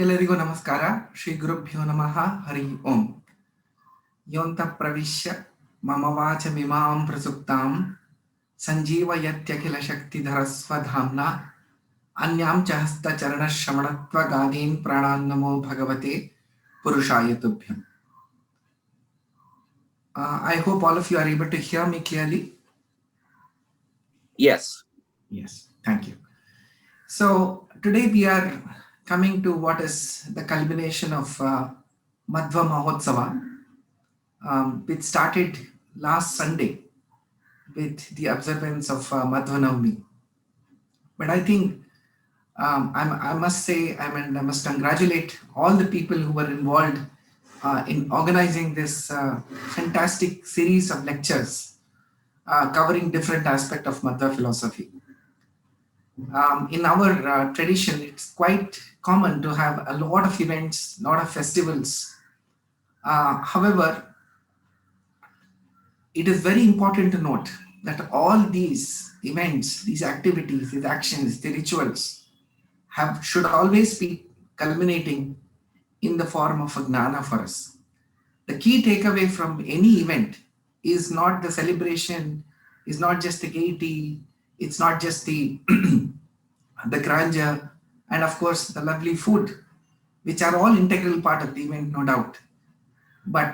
ಎಲ್ಲರಿಗೂ ನಮಸ್ಕಾರ. ಶ್ರೀ ಗುರುಭ್ಯೋ ನಮಃ. ಹರಿ ಓಂ. ಯೋಂತ ಪ್ರವಿಶ್ಯ ಮಮ ವಾಚಮಿಮಾಂ ಪ್ರಸುಪ್ತಾಂ ಸಂಜೀವಯತ್ಯಖಿಲ ಶಕ್ತಿಧರ ಸ್ವಧಾಮ್ನ ಅನ್ಯಾಂ ಚ ಹಸ್ತಚರಣಶ್ರವಣತ್ವಗಾದೀನ್ ಪ್ರಾಣಾನ್ ನಮೋ ಭಗವತೆ ಪುರುಷಾಯ ತುಭ್ಯಂ. I hope all of you are able to hear me clearly. Yes. Yes, thank you. So today we are coming to what is the culmination of Madhwa Mahotsava, which started last Sunday with the observance of Madhva Navami. But I think I must say, I must congratulate all the people who were involved in organizing this fantastic series of lectures covering different aspects of Madhva philosophy. In our tradition, it's quite common to have a lot of events, lot of festivals. However, it is very important to note that all these events, these activities, these actions, the rituals should always be culminating in the form of a gnana for us. The key takeaway from any event is not the celebration, is not just the gaiety, it's not just the grandeur, and of course the lovely food, which are all integral part of the event, no doubt. But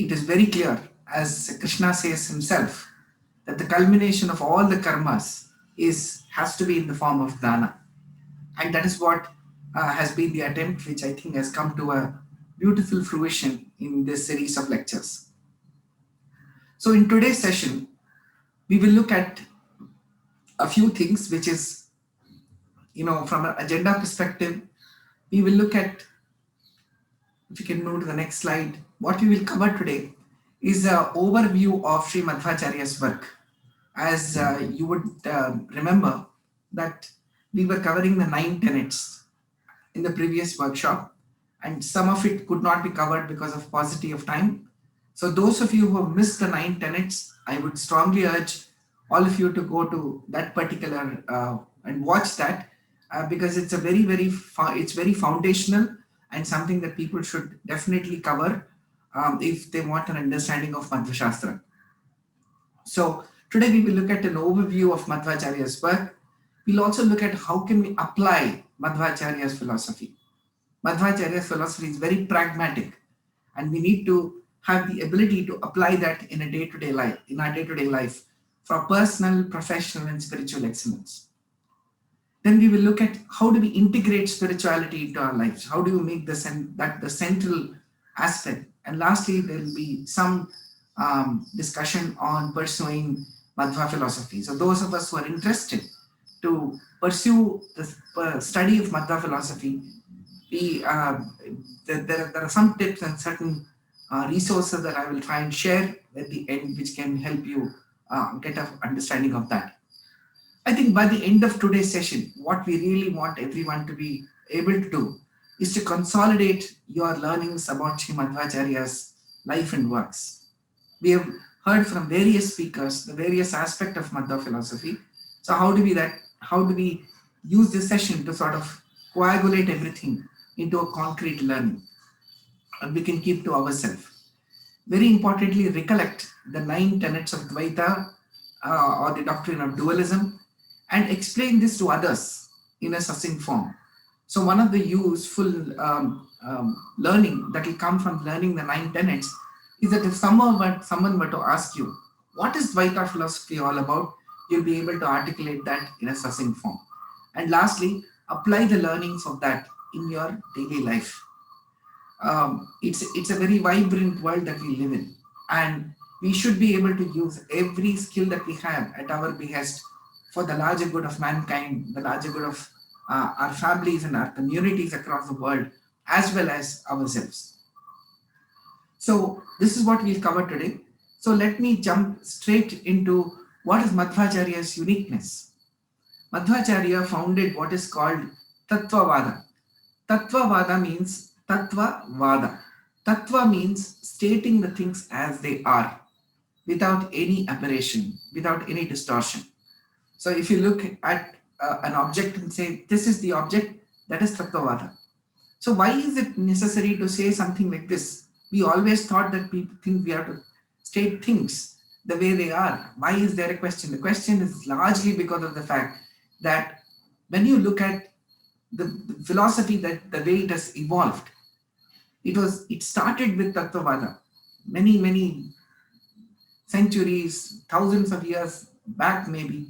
it is very clear, as Krishna says himself, that the culmination of all the karmas has to be in the form of dana. And that is what has been the attempt, which I think has come to a beautiful fruition in this series of lectures. So in today's session, we will look at a few things, which is, from an agenda perspective, we will look at, if you can move to the next slide, what we will cover today is an overview of Sri Madhvacharya's work. As you would remember that we were covering the 9 tenets in the previous workshop, and some of it could not be covered because of paucity of time. So those of you who have missed the 9 tenets, I would strongly urge all of you to go to that particular and watch that because it's it's very foundational and something that people should definitely cover if they want an understanding of Madhva Shastra. So today we will look at an overview of Madhvacharya's work. We'll also look at how can we apply Madhvacharya's philosophy. Madhvacharya's philosophy is very pragmatic, and we need to have the ability to apply that in our day-to-day life for personal, professional, and spiritual excellence. Then we will look at how do we integrate spirituality into our lives? How do we make that the central aspect? And lastly, there will be some discussion on pursuing Madhva philosophy. So those of us who are interested to pursue the study of Madhva philosophy, there are some tips and certain resources that I will try and share at the end, which can help you get an understanding of that. I think by the end of today's session, what we really want everyone to be able to do is to consolidate your learnings about Sri Madhvacharya's life and works. We have heard from various speakers the various aspects of Madhva philosophy. So how do we use this session to sort of coagulate everything into a concrete learning, and we can keep to ourselves? Very importantly, recollect the 9 tenets of Dvaita or the doctrine of dualism, and explain this to others in a succinct form. So one of the useful learning that will come from learning the 9 tenets is that if someone were to ask you, what is Dvaita philosophy all about, you'll be able to articulate that in a succinct form. And lastly, apply the learnings of that in your daily life. It's a very vibrant world that we live in, and we should be able to use every skill that we have at our behest for the larger good of mankind, the larger good of our families and our communities across the world, as well as ourselves. So this is what we'll cover today. So let me jump straight into what is Madhvacharya's uniqueness. Madhvacharya founded what is called Tattvavada. Tattvavada means Tattva Vada. Tattva means stating the things as they are, without any aberration, without any distortion. So if you look at an object and say, this is the object, that is Tattvavada. So why is it necessary to say something like this? We always thought that people think we have to state things the way they are. Why is there a question? The question is largely because of the fact that when you look at the philosophy, that the way it has evolved, it started with Tattvavada many centuries, thousands of years back maybe,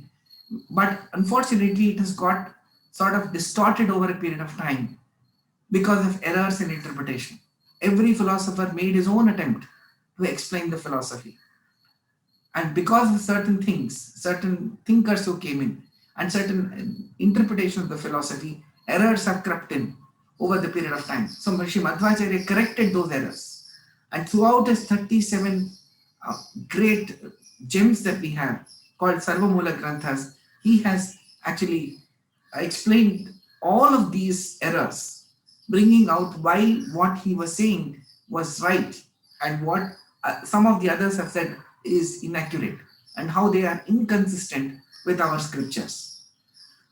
but unfortunately it has got sort of distorted over a period of time because of errors in interpretation. Every philosopher made his own attempt to explain the philosophy. And because of certain things, certain thinkers who came in, and certain interpretation of the philosophy, errors have crept in over the period of time. So Sri Madhvacharya corrected those errors. And throughout his 37 great gems that we have, called Sarvamula Granthas, he has actually explained all of these errors, bringing out why what he was saying was right and what some of the others have said is inaccurate, and how they are inconsistent with our scriptures.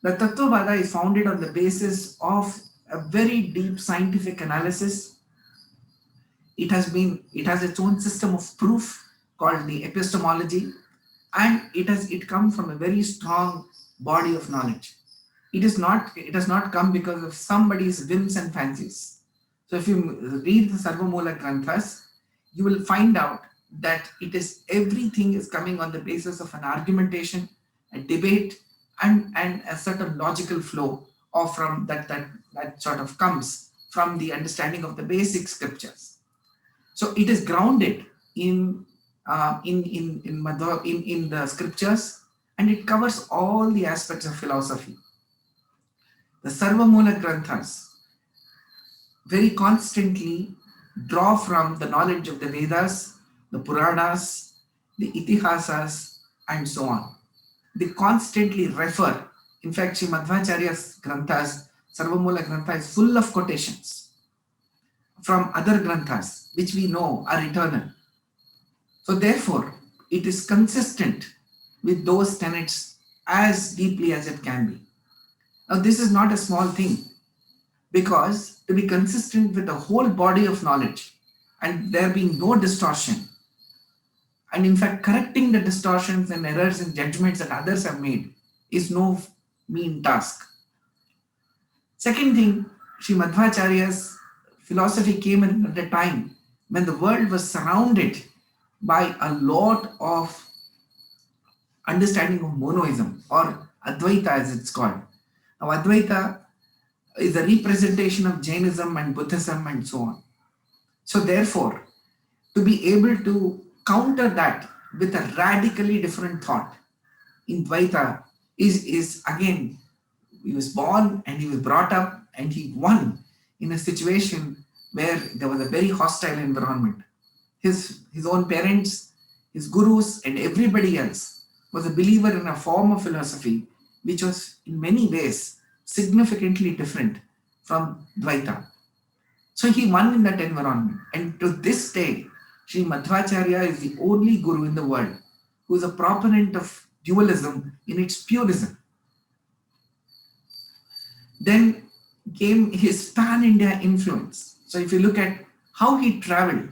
The Tattvavada is founded on the basis of a very deep scientific analysis. It has its own system of proof called the epistemology, and it comes from a very strong body of knowledge. It has not come because of somebody's whims and fancies. So if you read the Sarvamula Granthas, you will find out that everything is coming on the basis of an argumentation, a debate, and a certain logical flow, or from that sort of comes from the understanding of the basic scriptures. So it is grounded in Madhwa, in the scriptures, and it covers all the aspects of philosophy. The Sarvamula Granthas very constantly draw from the knowledge of the Vedas, the Puranas, the Itihasas, and so on. They constantly refer. In fact, Sri Madhvacharya's Granthas, Sarvamula Grantha, is full of quotations from other Granthas, which we know are eternal. So therefore, it is consistent with those tenets as deeply as it can be. Now, this is not a small thing, because to be consistent with the whole body of knowledge and there being no distortion, and in fact correcting the distortions and errors and judgments that others have made, is no mean task. Second thing, Sri Madhvacharya's philosophy came in at a time when the world was surrounded by a lot of understanding of monoism, or Advaita as it's called. Now, Advaita is a representation of Jainism and Buddhism and so on. So therefore, to be able to counter that with a radically different thought in Dvaita is again, he was born and he was brought up and he won in a situation where there was a very hostile environment. His own parents, his gurus, and everybody else was a believer in a form of philosophy which was in many ways significantly different from Dvaita. So he won in that environment. And to this day, Sri Madhvacharya is the only guru in the world who is a proponent of dualism in its purism. Then came his pan-India influence. So if you look at how he traveled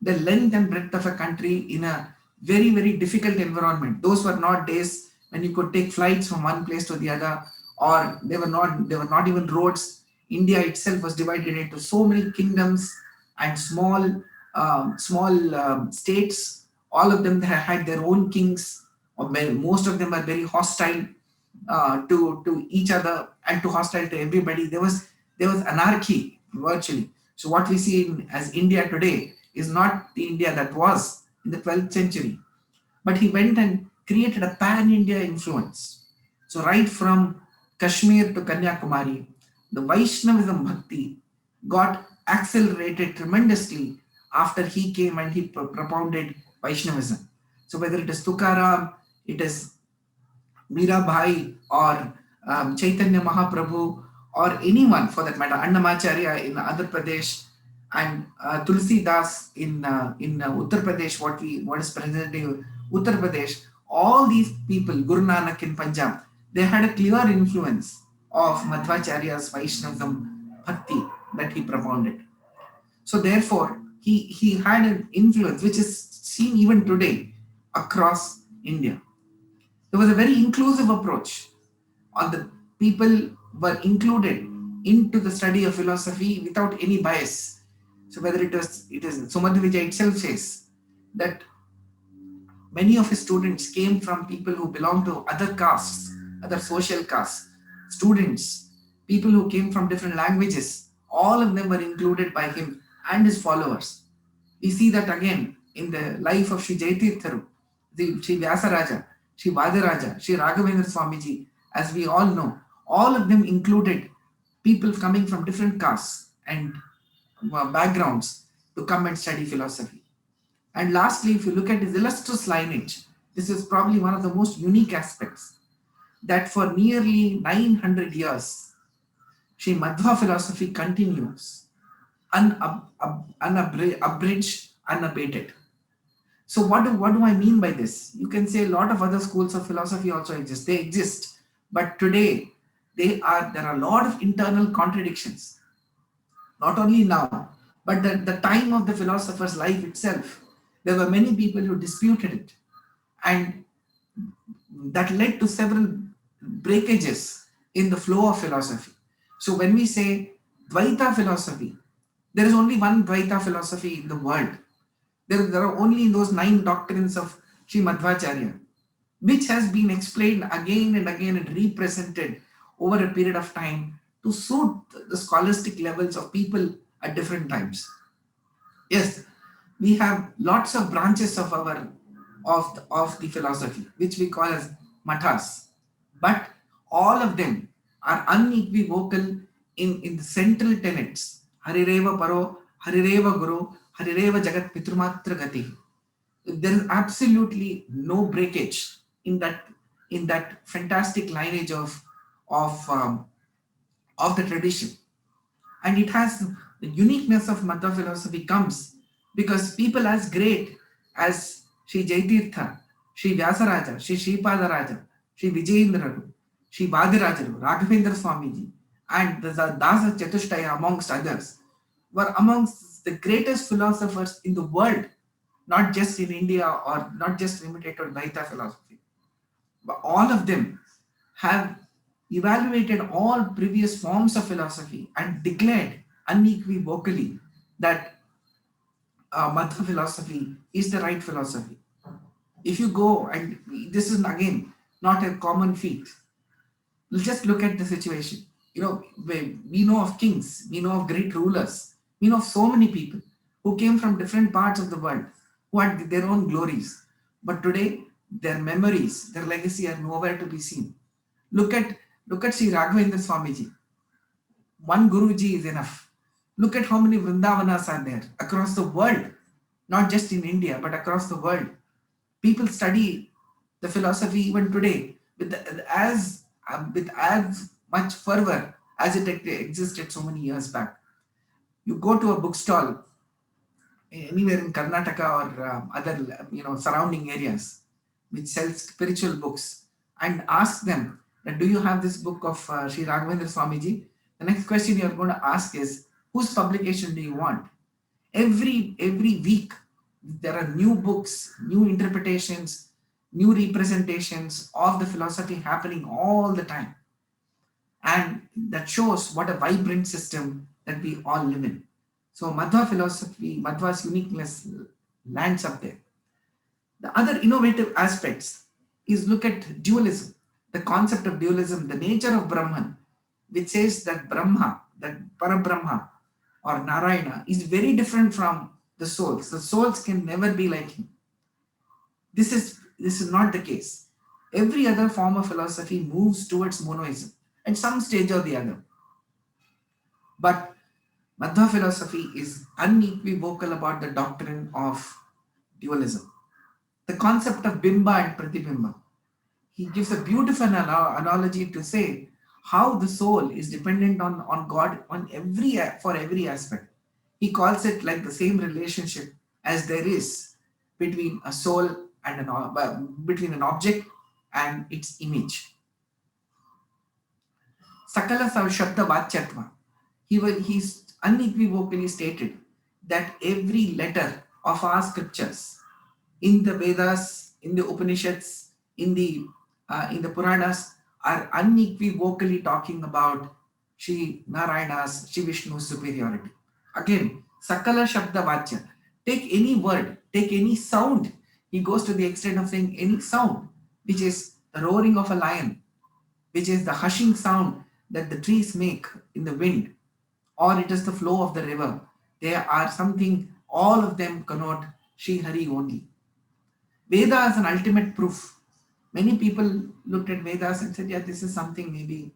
the length and breadth of a country in a very, very difficult environment. Those were not days when you could take flights from one place to the other, or there were not even roads. India itself was divided into so many kingdoms and small states. All of them had their own kings, or most of them are very hostile to each other and to hostile to everybody. There was anarchy virtually. So what we see as India today is not the India that was in the 12th century. But he went and created a pan-India influence. So right from Kashmir to Kanyakumari, the Vaishnavism Bhakti got accelerated tremendously after he came and he propounded Vaishnavism. So whether it is Tukaram, it is Mirabai, or Chaitanya Mahaprabhu, or anyone for that matter, Annamacharya in Andhra Pradesh, and Tulsi Das in Uttar Pradesh, what is presently Uttar Pradesh, all these people, Guru Nanak in Punjab, they had a clear influence of Madhvacharya's Vaishnavism Bhakti. that he propounded. So therefore, he had an influence which is seen even today across India. There was a very inclusive approach on the people were included into the study of philosophy without any bias. So whether it is Sumadhvija itself says that many of his students came from people who belonged to other castes, other social castes, students, people who came from different languages. All of them were included by him and his followers. We see that again in the life of Sri Jaitirtharu, the Sri Vyasaraja, Sri Vadaraja, Sri Raghavendra Swamiji, as we all know. All of them included people coming from different castes and backgrounds to come and study philosophy. And lastly, if you look at his illustrious lineage, this is probably one of the most unique aspects that for nearly 900 years, Sri Madhwa philosophy continues unabridged, unabated. So what do I mean by this? You can say a lot of other schools of philosophy also exist. They exist, but today there are a lot of internal contradictions. Not only now, but the time of the philosopher's life itself, there were many people who disputed it, and that led to several breakages in the flow of philosophy. So when we say Dvaita philosophy, there is only one Dvaita philosophy in the world. There are only those 9 doctrines of Sri Madhvacharya, which has been explained again and again and represented over a period of time to suit the scholastic levels of people at different times. Yes, we have lots of branches of the philosophy, which we call as mathas, but all of them are unequivocal in the central tenets. Harireva Paro, Harireva Guru, Harireva Jagat Pitrumatra Gati. There is absolutely no breakage in that fantastic lineage of um, of the tradition. And it has the uniqueness of Madhva philosophy comes because people as great as Sri Jaitirtha, Sri Vyasaraja, Sri Sripadaraja, Sri Vijayendra, Sri Vadirajaru, Raghavendra Swamiji, and the Dasa Chatushtaya amongst others were amongst the greatest philosophers in the world, not just in India or not just limited to Dvaita philosophy. But all of them have evaluated all previous forms of philosophy and declared unequivocally that Madhva philosophy is the right philosophy. If you go, and this is again not a common feat, just look at the situation. We know of kings, we know of great rulers, we know of so many people who came from different parts of the world who had their own glories. But today, their memories, their legacy are nowhere to be seen. Look at Sri Raghavendra Swamiji. One Guruji is enough. Look at how many Vrindavanas are there across the world, not just in India, but across the world. People study the philosophy even today with as much fervor as it existed so many years back. You go to a bookstall anywhere in Karnataka or other surrounding areas which sells spiritual books and ask them that do you have this book of Sri Raghavendra Swamiji? The next question you are going to ask is whose publication do you want? Every week there are new books, new interpretations, new representations of the philosophy happening all the time, and that shows what a vibrant system that we all live in. So Madhva philosophy, Madhva's uniqueness lands up there. The other innovative aspects is look at dualism, the concept of dualism, the nature of Brahman, which says that Brahma, that Parabrahma or Narayana is very different from the souls. The souls can never be like him. This is not the case. Every other form of philosophy moves towards monoism at some stage or the other. But Madhva philosophy is unequivocal about the doctrine of dualism. The concept of Bimba and Pratibimba. He gives a beautiful analogy to say how the soul is dependent on God for every aspect. He calls it like the same relationship as there is between a soul and between an object and its image. Sakala Shabda Vachyatva. He's unequivocally stated that every letter of our scriptures in the Vedas, in the Upanishads, in the Puranas are unequivocally talking about Sri Narayana's, Sri Vishnu's superiority. Again, Sakala Shabda Vachya. Take any word, take any sound. He goes to the extent of saying any sound, which is the roaring of a lion, which is the hushing sound that the trees make in the wind, or it is the flow of the river. They are something, all of them connote Sri Hari only. Veda as an ultimate proof. Many people looked at Vedas and said, yeah, this is something maybe,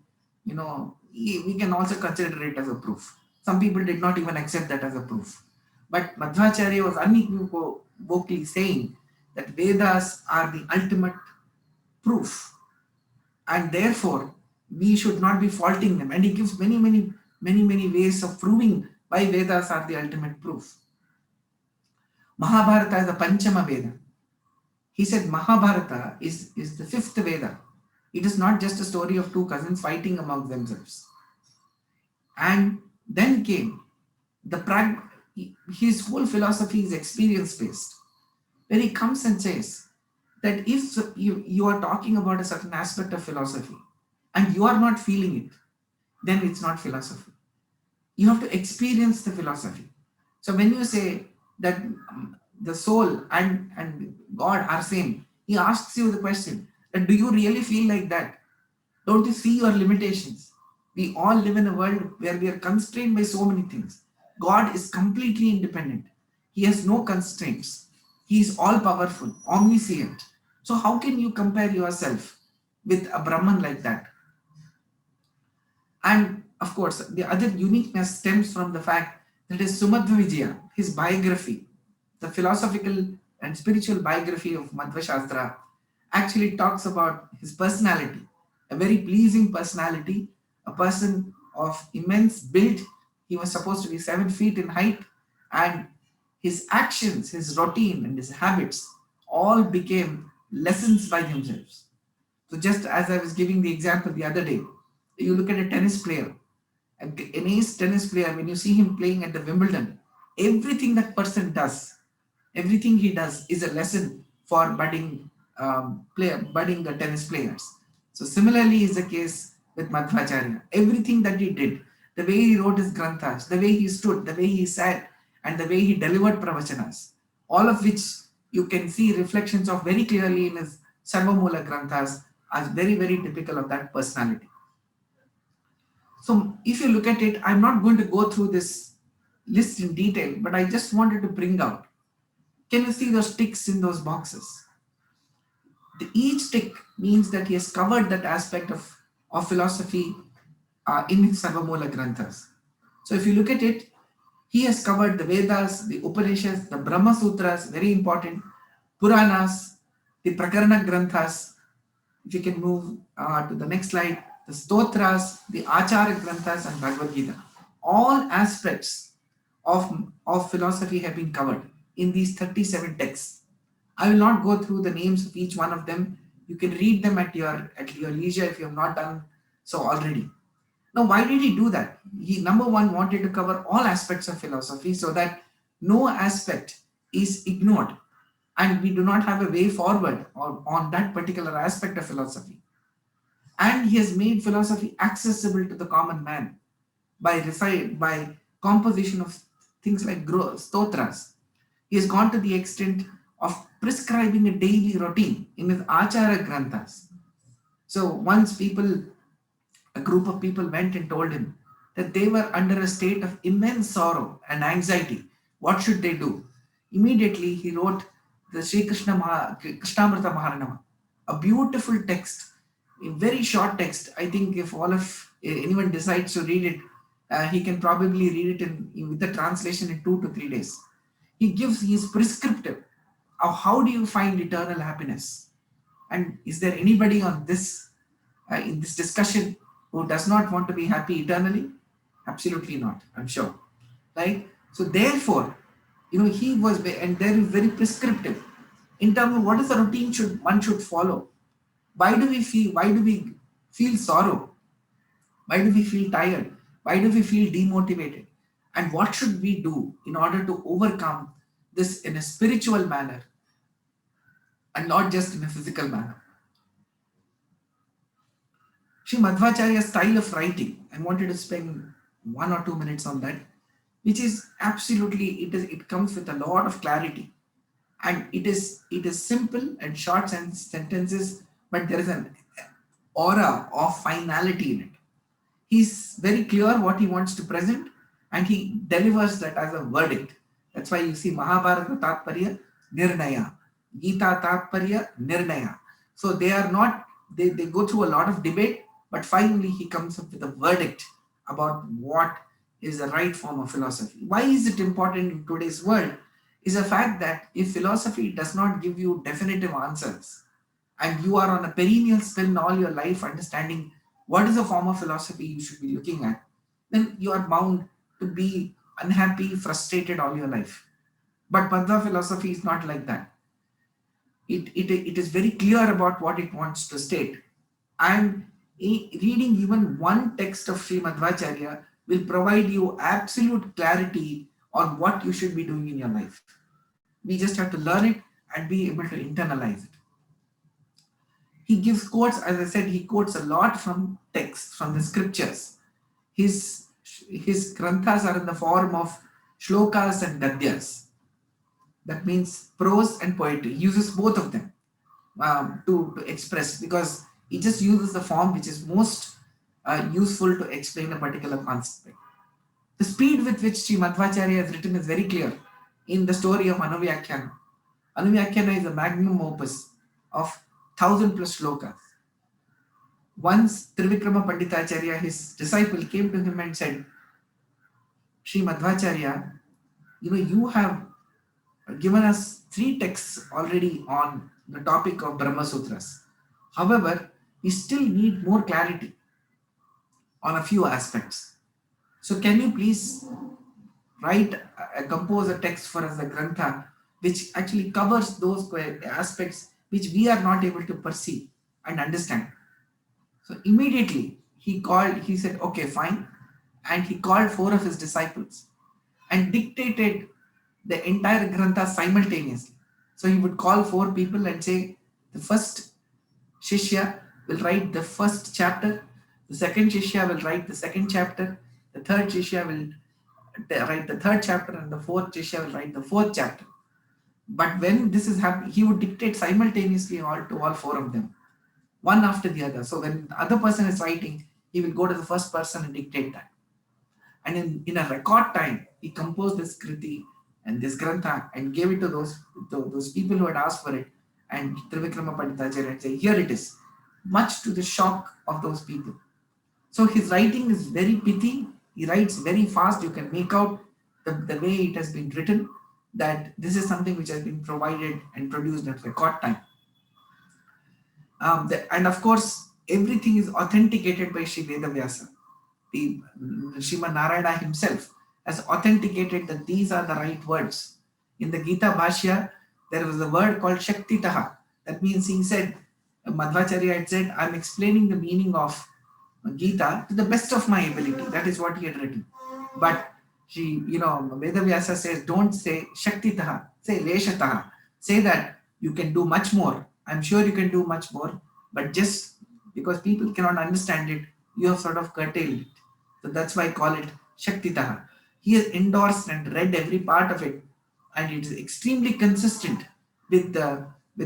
we can also consider it as a proof. Some people did not even accept that as a proof. But Madhvacharya was unequivocally saying that Vedas are the ultimate proof, and therefore we should not be faulting them. And he gives many ways of proving why Vedas are the ultimate proof. Mahabharata is the Panchama Veda. He said Mahabharata is the fifth Veda. It is not just a story of two cousins fighting among themselves. And then came his whole philosophy is experience based, where he comes and says that if you are talking about a certain aspect of philosophy and you are not feeling it, then it's not philosophy. You have to experience the philosophy. So when you say that the soul and God are same, he asks you the question that do you really feel like that? Don't you see your limitations? We all live in a world where we are constrained by so many things. God is completely independent. He has no constraints. He is all powerful, omniscient. So how can you compare yourself with a Brahman like that? And of course, the other uniqueness stems from the fact that his Sumadhva Vijaya, his biography, the philosophical and spiritual biography of Madhva Shastra, actually talks about his personality, a very pleasing personality, a person of immense build. He was supposed to be 7 feet in height, and his actions, his routine, and his habits all became lessons by themselves. So, just as I was giving the example the other day, you look at a tennis player, an ace tennis player, when you see him playing at the Wimbledon, everything that person does, everything he does is a lesson for budding tennis players. So similarly is the case with Madhvacharya. Everything that he did, the way he wrote his granthas, the way he stood, the way he sat, and the way he delivered pravachanas, all of which you can see reflections of very clearly in his Sarvamoola granthas, are very typical of that personality. So if you look at it, I'm not going to go through this list in detail, but I just wanted to bring out. Can you see those ticks in those boxes? Each tick means that he has covered that aspect of philosophy in his Sarvamoola Granthas. So if you look at it, he has covered the Vedas, the Upanishads, the Brahma Sutras, very important, Puranas, the Prakarana Granthas. If you can move to the next slide, the Stotras, the Achara Granthas, and Bhagavad Gita. All aspects of philosophy have been covered in these 37 texts. I will not go through the names of each one of them. You can read them at your leisure if you have not done so already. Now, why did he do that? He, number one, wanted to cover all aspects of philosophy so that no aspect is ignored and we do not have a way forward on that particular aspect of philosophy. And he has made philosophy accessible to the common man by composition of things like stotras. He has gone to the extent of prescribing a daily routine in his Achara Granthas. So once a group of people went and told him that they were under a state of immense sorrow and anxiety. What should they do? Immediately he wrote the Krishnamrita Maharanama, a beautiful text, a very short text. I think if anyone decides to read it, he can probably read it with the translation in 2 to 3 days. He is prescriptive of how do you find eternal happiness. And is there anybody on this in this discussion who does not want to be happy eternally? Absolutely not, I'm sure. Right? So therefore, he was, and there is very prescriptive in terms of what is the routine one should follow. Why do we feel sorrow? Why do we feel tired? Why do we feel demotivated? And what should we do in order to overcome this in a spiritual manner and not just in a physical manner? Sri Madhvacharya's style of writing, I wanted to spend 1 or 2 minutes on that, which is absolutely, it comes with a lot of clarity, and it is simple and short sentences, but there is an aura of finality in it. He's very clear what he wants to present, and he delivers that as a verdict. That's why you see Mahabharata Tatparya Nirnaya, Gita Tatparya Nirnaya. So they are not, they go through a lot of debate, but finally he comes up with a verdict about what is the right form of philosophy. Why is it important in today's world? Is the fact that if philosophy does not give you definitive answers, and you are on a perennial spin all your life understanding what is a form of philosophy you should be looking at, then you are bound to be unhappy, frustrated all your life. But Madhva philosophy is not like that. It is very clear about what it wants to state. And reading even one text of Sri Madhvacharya will provide you absolute clarity on what you should be doing in your life. We just have to learn it and be able to internalize it. He gives quotes, as I said, he quotes a lot from texts, from the scriptures. His granthas are in the form of shlokas and gadyas. That means prose and poetry. He uses both of them to express, because he just uses the form which is most useful to explain a particular concept. The speed with which Sri Madhvacharya has written is very clear in the story of Anuvyakhyana. Anuvyakhyana is a magnum opus of 1,000 plus shlokas. Once Trivikrama Panditacharya, his disciple, came to him and said, Sri Madhvacharya, you have given us 3 texts already on the topic of Brahma Sutras. However, we still need more clarity on a few aspects. So can you please compose a text for us, the Grantha, which actually covers those aspects which we are not able to perceive and understand. So immediately he said, okay, fine. And he called 4 of his disciples and dictated the entire Grantha simultaneously. So he would call 4 people and say, the first Shishya will write the first chapter, the second Shishya will write the second chapter, the third Shishya will write the third chapter, and the fourth Shishya will write the fourth chapter. But when this is happening, he would dictate simultaneously to all 4 of them, one after the other. So when the other person is writing, he will go to the first person and dictate that. And in a record time, he composed this Kriti and this Grantha and gave it to those people who had asked for it. And Trivikrama Panditacharya would say, here it is, much to the shock of those people. So his writing is very pithy. He writes very fast. You can make out the way it has been written, that this is something which has been provided and produced at record time. And of course, everything is authenticated by Sri Vedavyasa. The Srimad Narayana himself has authenticated that these are the right words. In the Gita Bhashya, there was a word called Shaktitaha. That means he said, Madhvacharya had said, I'm explaining the meaning of Gita to the best of my ability. That is what he had written. But Vedavyasa says, don't say Shaktitaha, say Leshataha. Say that you can do much more. I'm sure you can do much more, but just because people cannot understand it, you have sort of curtailed it. So that's why I call it Shaktitaha. He has endorsed and read every part of it, and it is extremely consistent with Sri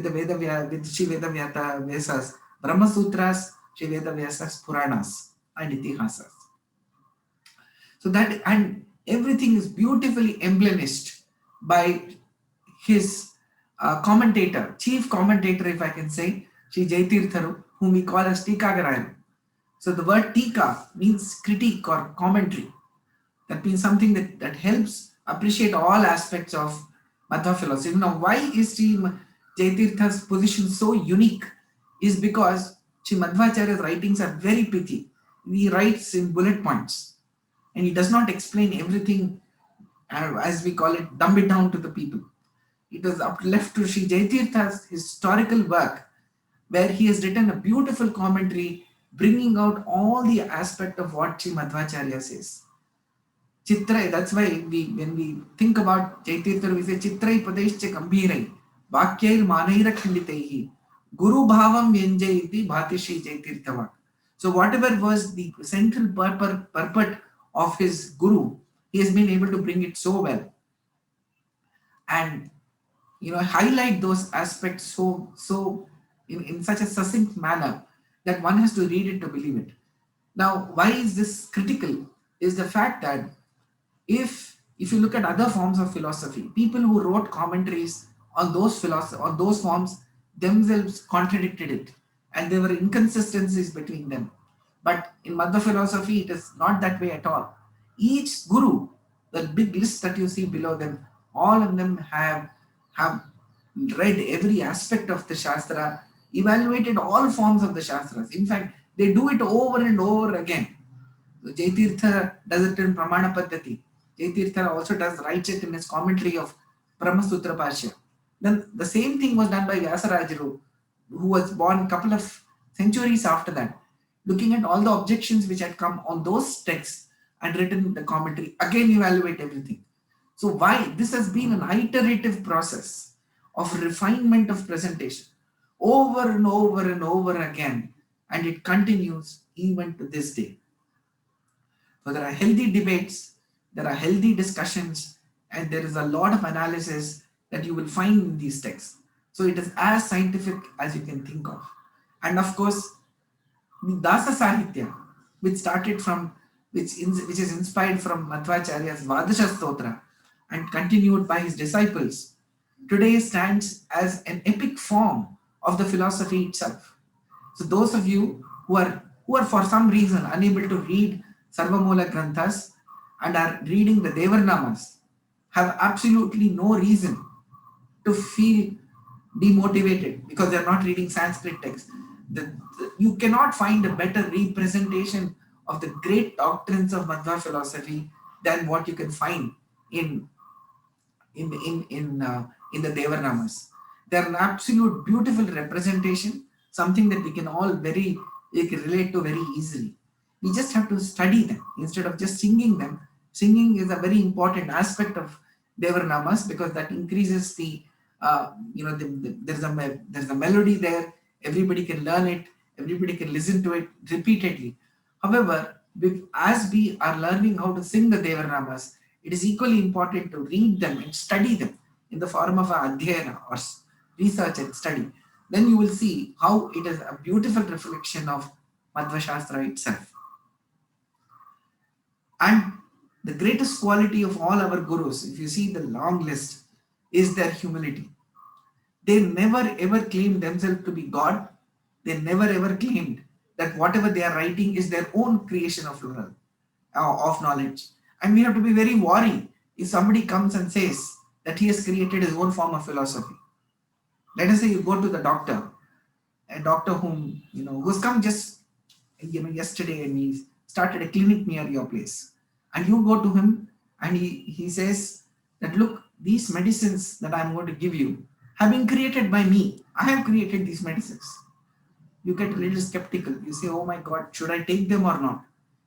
Vedavyata's Brahma Sutras, Sri Vedavyasa's Puranas and Itihasas. So that, and everything is beautifully embellished by his commentator, chief commentator, if I can say, Sri Jaitirtharu, whom we call as Tikagarayan. So the word Tika means critique or commentary. That means something that helps appreciate all aspects of Madhva philosophy. Now, why is Sri Jaitirtha's position so unique? Is because Sri Madhvacharya's writings are very pithy. He writes in bullet points, and he does not explain everything, as we call it, dumb it down to the people. It is left to Sri Jaitirtha's historical work, where he has written a beautiful commentary bringing out all the aspect of what Sri Madhvacharya says. Chitra, that's why when we think about Jaitirtha, we say Chitrai Padeshcha Gambhirai, Vakyair Manaira Khanditaihi, Guru Bhavam Vyanjayiti Bhatishi Jaitirthava. So whatever was the central purport of his Guru, he has been able to bring it so well and highlight those aspects so in such a succinct manner that one has to read it to believe it. Now, why is this critical? Is the fact that if you look at other forms of philosophy, people who wrote commentaries on those forms themselves contradicted it, and there were inconsistencies between them. But in Madhva philosophy, it is not that way at all. Each guru, the big list that you see below them, all of them have read every aspect of the Shastra, evaluated all forms of the Shastras. In fact, they do it over and over again. So Jaitirtha does it in Pramana Paddhati. Jaitirtha also writes it in his commentary of Brahma Sutra Bhashya. Then the same thing was done by Vyasarajuru, who was born a couple of centuries after that, looking at all the objections which had come on those texts and written the commentary, again evaluate everything. So why? This has been an iterative process of refinement of presentation over and over and over again, and it continues even to this day. So there are healthy debates, there are healthy discussions, and there is a lot of analysis that you will find in these texts. So it is as scientific as you can think of. And of course, the Dasa Sahitya, which started from, which is inspired from Madhvacharya's Vadasha Stotra and continued by his disciples, today stands as an epic form of the philosophy itself. So those of you who are for some reason unable to read Sarvamoola Granthas and are reading the Devarnamas have absolutely no reason to feel demotivated because they are not reading Sanskrit text. You cannot find a better representation of the great doctrines of Madhva philosophy than what you can find in in the Devarnamas. They're an absolute beautiful representation, something that we can all we can relate to very easily. We just have to study them instead of just singing them. Singing is a very important aspect of Devarnamas because that increases there's a melody there. Everybody can learn it. Everybody can listen to it repeatedly. However, as we are learning how to sing the Devarnamas, it is equally important to read them and study them in the form of a adhyayana or research and study. Then you will see how it is a beautiful reflection of Madhva Shastra itself. And the greatest quality of all our gurus, if you see the long list, is their humility. They never ever claimed themselves to be God. They never ever claimed that whatever they are writing is their own creation of knowledge. And we have to be very wary if somebody comes and says that he has created his own form of philosophy. Let us say you go to the doctor, a doctor who's come just yesterday and he started a clinic near your place. And you go to him and he says that look, these medicines that I'm going to give you have been created by me. I have created these medicines. You get a little skeptical. You say, oh my God, should I take them or not?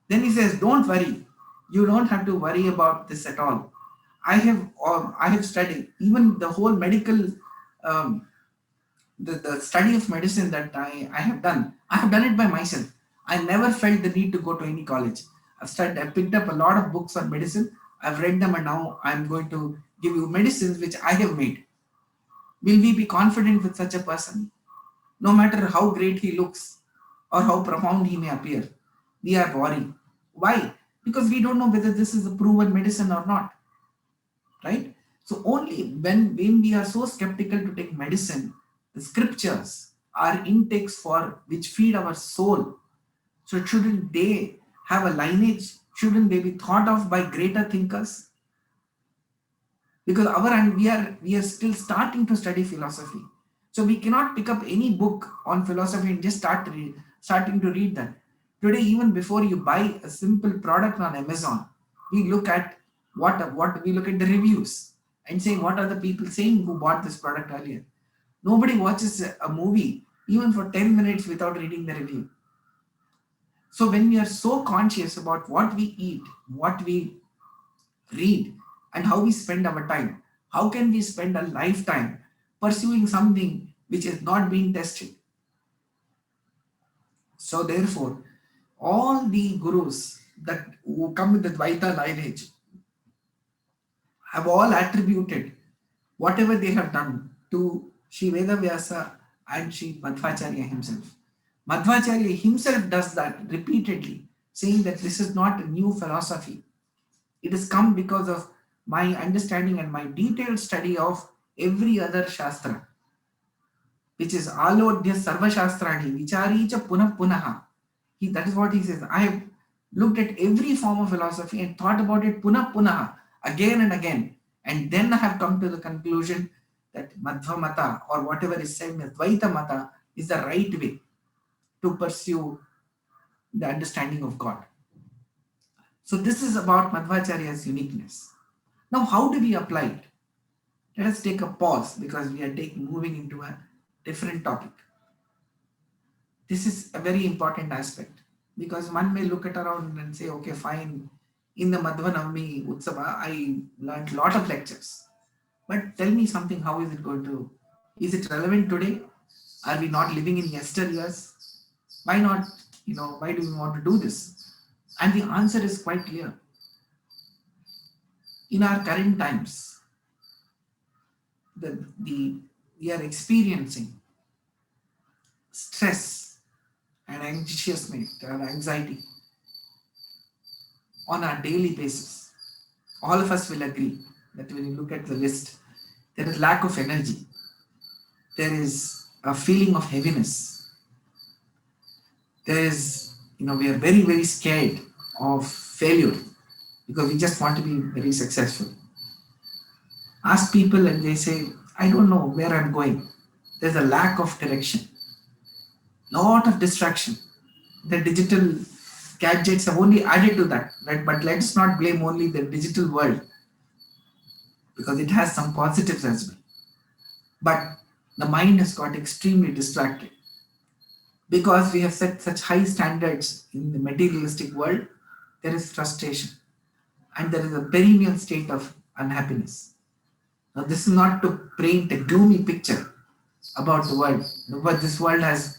Then he says, don't worry. You don't have to worry about this at all. I have studied even the whole medical, the study of medicine that I have done. I have done it by myself. I never felt the need to go to any college. I picked up a lot of books on medicine. I've read them and now I'm going to give you medicines which I have made. Will we be confident with such a person? No matter how great he looks or how profound he may appear, we are worried. Why? Because we don't know whether this is a proven medicine or not. Right? So only when we are so skeptical to take medicine, the scriptures are intakes for which feed our soul. So shouldn't they have a lineage? Shouldn't they be thought of by greater thinkers? Because we are still starting to study philosophy. So we cannot pick up any book on philosophy and just starting to read that. Today, even before you buy a simple product on Amazon, we look at what we look at the reviews and say what are the people saying who bought this product earlier. Nobody watches a movie even for 10 minutes without reading the review. So when we are so conscious about what we eat, what we read, and how we spend our time. How can we spend a lifetime pursuing something which is not being tested? So therefore, all the gurus that who come with the Dvaita lineage have all attributed whatever they have done to Sri Vedavyasa and Sri Madhvacharya himself. Madhvacharya himself does that repeatedly, saying that this is not a new philosophy. It has come because of my understanding and my detailed study of every other Shastra, which is Alodhya Sarva Shastrani, Vicharicha Punah Punaha. That is what he says. I have looked at every form of philosophy and thought about it Punah Punaha, again and again. And then I have come to the conclusion that Madhva Mata, or whatever is said in Dvaita Mata, is the right way to pursue the understanding of God. So this is about Madhvacharya's uniqueness. Now, how do we apply it? Let us take a pause because we are moving into a different topic. This is a very important aspect because one may look at around and say, okay, fine. In the Madhva Navami Utsava, I learned a lot of lectures. But tell me something, how is it going to, is it relevant today? Are we not living in yesteryears? Why not, why do we want to do this? And the answer is quite clear. In our current times, we are experiencing stress and anxiousness and anxiety on a daily basis. All of us will agree that when you look at the list, there is lack of energy. There is a feeling of heaviness. There is, we are very, very scared of failure because we just want to be very successful. Ask people and they say, I don't know where I'm going. There's a lack of direction. Lot of distraction. The digital gadgets have only added to that, right? But let's not blame only the digital world because it has some positives as well. But the mind has got extremely distracted because we have set such high standards in the materialistic world. There is frustration and there is a perennial state of unhappiness. Now, this is not to paint a gloomy picture about the world, but this world has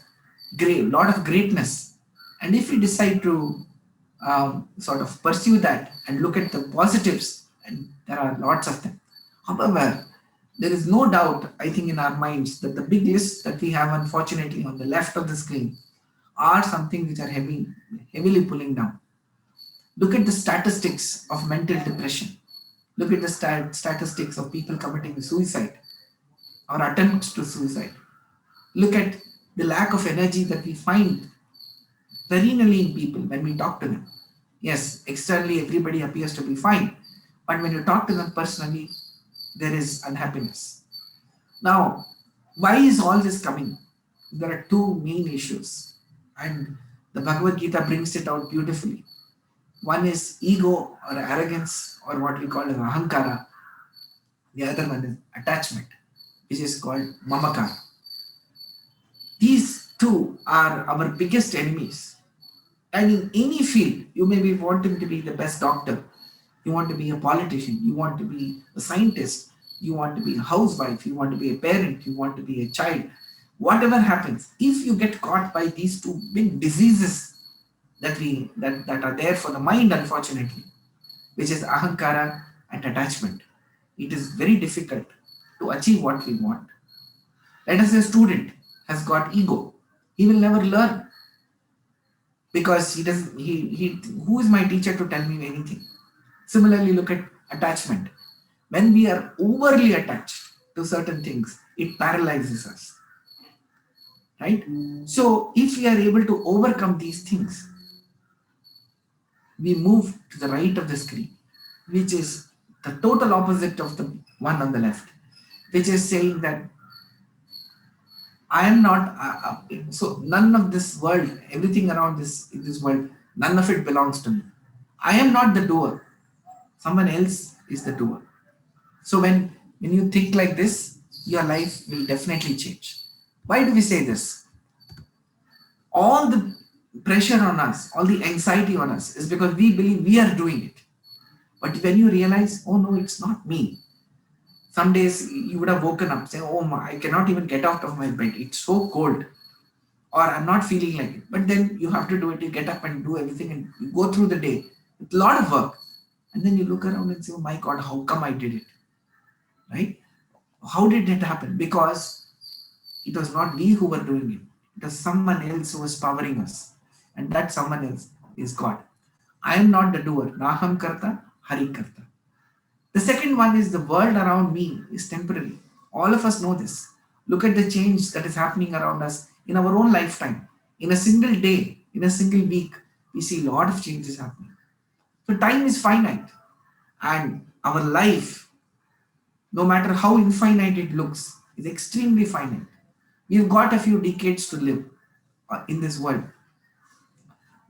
lot of greatness. And if we decide to sort of pursue that and look at the positives, and there are lots of them. However, there is no doubt, I think, in our minds that the big list that we have, unfortunately, on the left of the screen are something which are heavily pulling down. Look at the statistics of mental depression. Look at the statistics of people committing suicide or attempts to suicide. Look at the lack of energy that we find perennially in people when we talk to them. Yes, externally everybody appears to be fine, but when you talk to them personally, there is unhappiness. Now, why is all this coming? There are two main issues, and the Bhagavad Gita brings it out beautifully. One is ego or arrogance, or what we call as ahankara. The other one is attachment, which is called mamakara. These two are our biggest enemies. And in any field, you may be wanting to be the best doctor, you want to be a politician, you want to be a scientist, you want to be a housewife, you want to be a parent, you want to be a child. Whatever happens, if you get caught by these two big diseases that are there for the mind, unfortunately, which is ahankara and attachment, it is very difficult to achieve what we want. Let us say a student has got ego. He will never learn because who is my teacher to tell me anything? Similarly, look at attachment. When we are overly attached to certain things, it paralyzes us. Right? So if we are able to overcome these things, we move to the right of the screen, which is the total opposite of the one on the left, which is saying that I am not, so none of this world, everything around this world, none of it belongs to me. I am not the doer. Someone else is the doer. So when you think like this, your life will definitely change. Why do we say this? All the pressure on us, all the anxiety on us is because we believe we are doing it. But when you realize, oh no, it's not me. Some days you would have woken up saying, oh my, I cannot even get out of my bed. It's so cold. Or I'm not feeling like it. But then you have to do it. You get up and do everything and you go through the day with a lot of work. And then you look around and say, oh my God, how come I did it? Right? How did it happen? Because it was not we who were doing it. It was someone else who was powering us. And that someone else is God. I am not the doer. Naham karta, hari karta. The second one is the world around me is temporary. All of us know this. Look at the change that is happening around us in our own lifetime. In a single day, in a single week, we see a lot of changes happening. So time is finite. And our life, no matter how infinite it looks, is extremely finite. We've got a few decades to live in this world.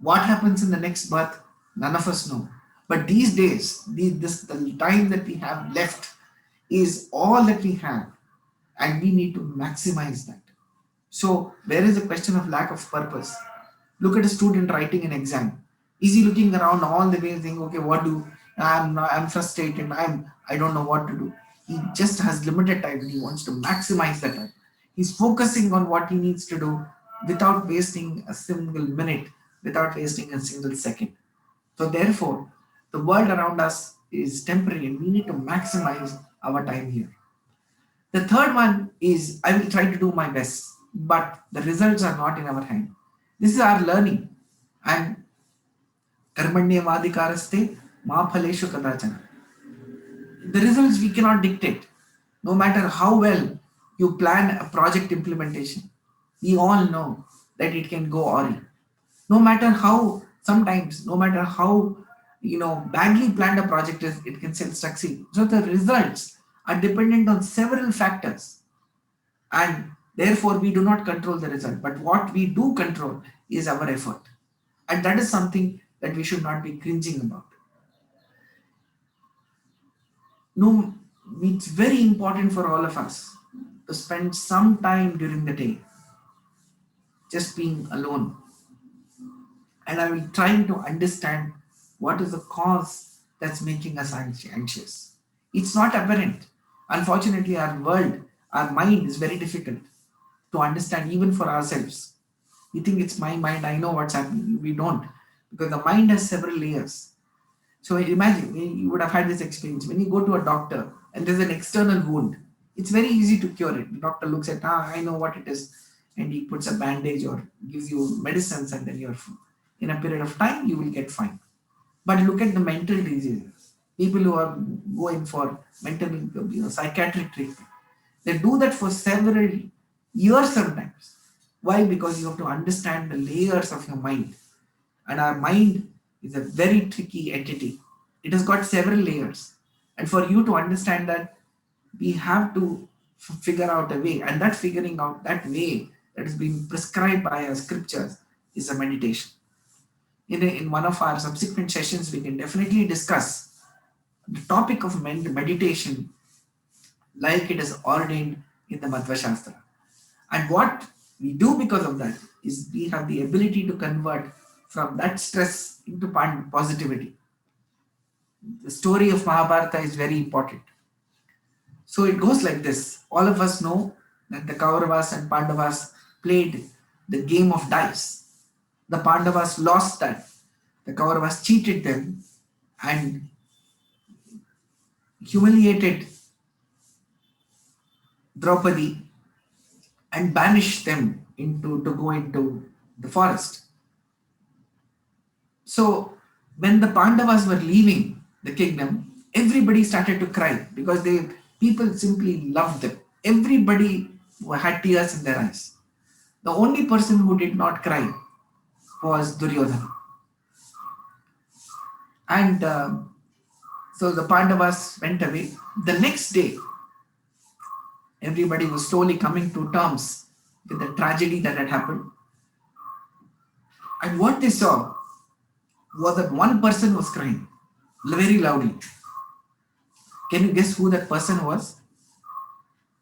What happens in the next birth, none of us know. But these days, the time that we have left is all that we have, and we need to maximize that. So, where is the question of lack of purpose? Look at a student writing an exam. Is he looking around all the way and saying, okay, what do I'm frustrated, I don't know what to do. He just has limited time and he wants to maximize that time. He's focusing on what he needs to do without wasting a single minute, without wasting a single second. So therefore, the world around us is temporary and we need to maximize our time here. The third one is I will try to do my best, but the results are not in our hand. This is our learning. And karmanyavadikaraste ma phaleshu kadachana. The results we cannot dictate. No matter how well you plan a project implementation, we all know that it can go awry. No matter how, sometimes, no matter how badly planned a project is, it can still succeed. So the results are dependent on several factors, and therefore we do not control the result. But what we do control is our effort, and that is something that we should not be cringing about. No, it's very important for all of us to spend some time during the day just being alone. And I will try to understand what is the cause that's making us anxious. It's not apparent. Unfortunately, our world, our mind is very difficult to understand even for ourselves. We think it's my mind, I know what's happening. We don't, because the mind has several layers. So imagine, you would have had this experience. When you go to a doctor and there's an external wound, it's very easy to cure it. The doctor looks at, I know what it is, and he puts a bandage or gives you medicines, and then in a period of time, you will get fine. But look at the mental diseases. People who are going for mental, psychiatric treatment, they do that for several years sometimes. Why? Because you have to understand the layers of your mind. And our mind is a very tricky entity. It has got several layers. And for you to understand that, we have to figure out a way. And that figuring out that way that is being prescribed by our scriptures is a meditation. In one of our subsequent sessions, we can definitely discuss the topic of meditation like it is ordained in the Madhva Shastra. And what we do because of that is we have the ability to convert from that stress into positivity. The story of Mahabharata is very important. So it goes like this. All of us know that the Kauravas and Pandavas played the game of dice. The Pandavas lost that. The Kauravas cheated them and humiliated Draupadi and banished them to go into the forest. So when the Pandavas were leaving the kingdom, everybody started to cry because people simply loved them. Everybody had tears in their eyes. The only person who did not cry was Duryodhana. And so the Pandavas went away. The next day, everybody was slowly coming to terms with the tragedy that had happened. And what they saw was that one person was crying very loudly. Can you guess who that person was?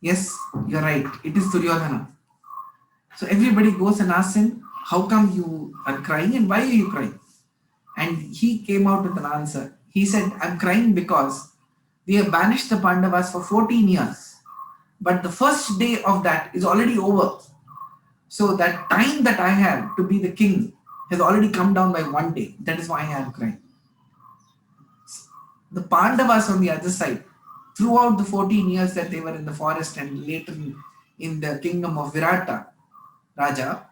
Yes, you're right. It is Duryodhana. So everybody goes and asks him, how come you are crying and why are you crying? And he came out with an answer. He said, I'm crying because we have banished the Pandavas for 14 years. But the first day of that is already over. So that time that I have to be the king has already come down by one day. That is why I am crying. The Pandavas on the other side, throughout the 14 years that they were in the forest and later in the kingdom of Virata Raja,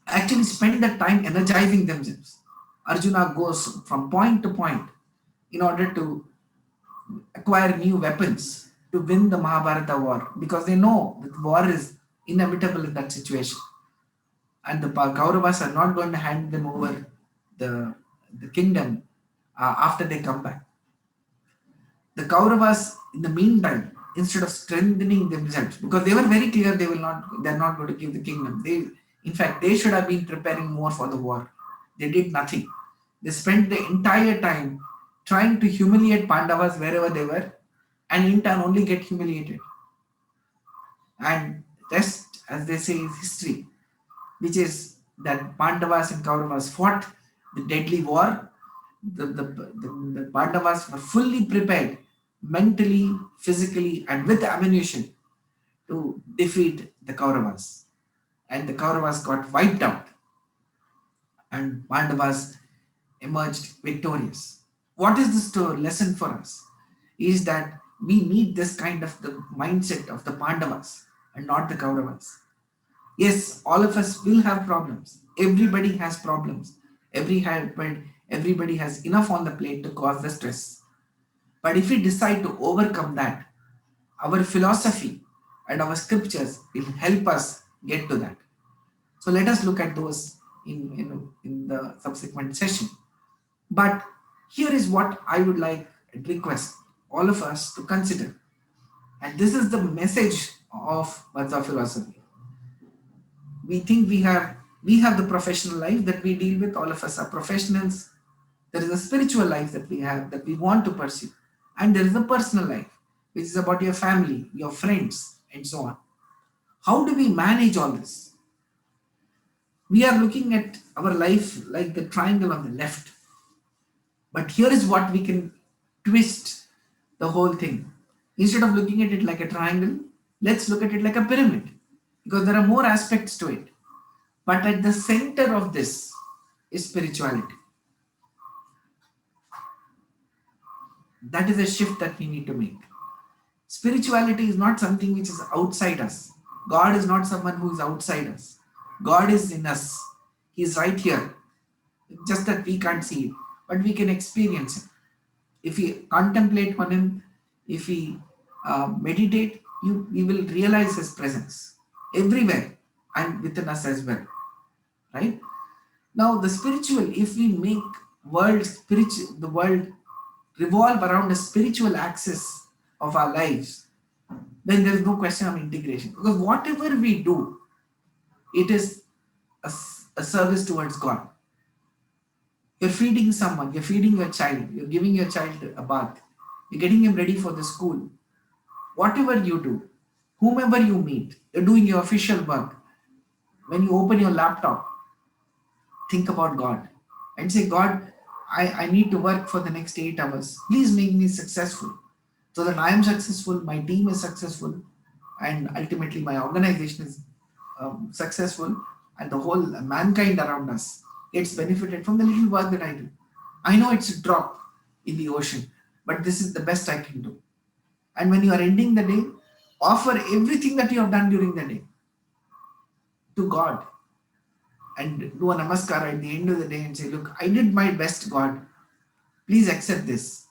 actually spend that time energizing themselves. Arjuna goes from point to point in order to acquire new weapons to win the Mahabharata war because they know that war is inevitable in that situation. And the Kauravas are not going to hand them over the kingdom after they come back. The Kauravas, in the meantime, instead of strengthening themselves, because they were very clear they're not going to give the kingdom. In fact, they should have been preparing more for the war. They did nothing. They spent the entire time trying to humiliate Pandavas wherever they were, and in turn only get humiliated. And rest, as they say, is history, which is that Pandavas and Kauravas fought the deadly war. The Pandavas were fully prepared mentally, physically, and with ammunition to defeat the Kauravas. And the Kauravas got wiped out, and Pandavas emerged victorious. What is the story lesson for us? Is that we need this kind of the mindset of the Pandavas and not the Kauravas. Yes, all of us will have problems. Everybody has problems. Everybody has enough on the plate to cause the stress. But if we decide to overcome that, our philosophy and our scriptures will help us get to that. So let us look at those in the subsequent session. But here is what I would like and request all of us to consider. And this is the message of Madhva philosophy. We think we have the professional life that we deal with. All of us are professionals. There is a spiritual life that we have that we want to pursue. And there is a personal life, which is about your family, your friends, and so on. How do we manage all this? We are looking at our life like the triangle on the left. But here is what we can twist the whole thing. Instead of looking at it like a triangle, let's look at it like a pyramid because there are more aspects to it. But at the center of this is spirituality. That is a shift that we need to make. Spirituality is not something which is outside us. God is not someone who is outside us. God is in us. He is right here. Just that we can't see it, but we can experience Him. If we contemplate on Him, if we meditate, we will realize His presence everywhere and within us as well. Right? Now, the spiritual, if we make the world revolve around a spiritual axis of our lives, then there is no question of integration. Because whatever we do, it is a service towards God. You're feeding someone, you're feeding your child, you're giving your child a bath, you're getting him ready for the school. Whatever you do, whomever you meet, you're doing your official work. When you open your laptop, think about God and say, God, I need to work for the next 8 hours. Please make me successful so that I am successful, my team is successful, and ultimately my organization is successful, and the whole mankind around us gets benefited from the little work that I do. I know it's a drop in the ocean, but this is the best I can do. And when you are ending the day, offer everything that you have done during the day to God and do a namaskar at the end of the day and say, look, I did my best, God. Please accept this.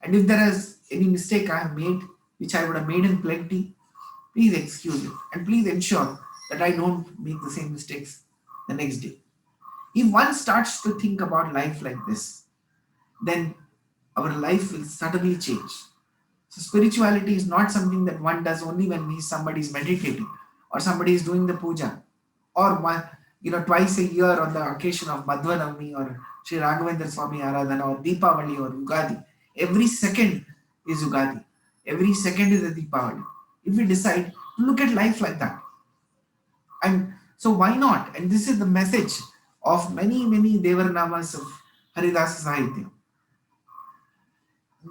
And if there is any mistake I have made, which I would have made in plenty, please excuse it. And please ensure that I don't make the same mistakes the next day. If one starts to think about life like this, then our life will suddenly change. So spirituality is not something that one does only when somebody is meditating or somebody is doing the puja, or twice a year on the occasion of Madhwa or Sri Raghavendra Swami Aradhana or Deepavali or Ugadi. Every second is Ugadi. Every second is a Deepavali. If we decide to look at life like that. And so why not? And this is the message of many, many Devarnamas of Haridasa Sahitya.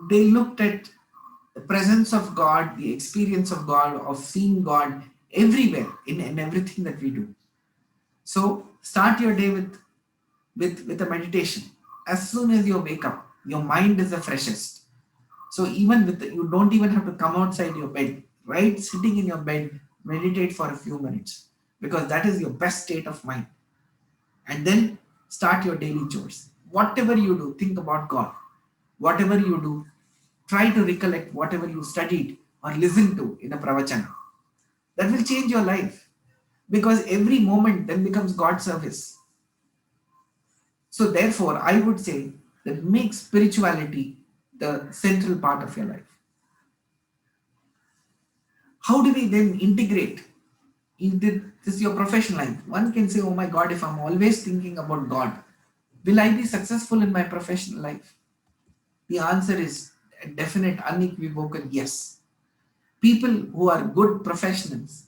They looked at the presence of God, the experience of God, of seeing God everywhere in everything that we do. So start your day with a meditation. As soon as you wake up, your mind is the freshest. So even you don't even have to come outside your bed. Right, sitting in your bed, meditate for a few minutes because that is your best state of mind. And then start your daily chores. Whatever you do, think about God. Whatever you do, try to recollect whatever you studied or listened to in a pravachana. That will change your life because every moment then becomes God's service. So, therefore, I would say that make spirituality the central part of your life. How do we then integrate into this your professional life? One can say, oh my God, if I'm always thinking about God, will I be successful in my professional life? The answer is a definite, unequivocal yes. People who are good professionals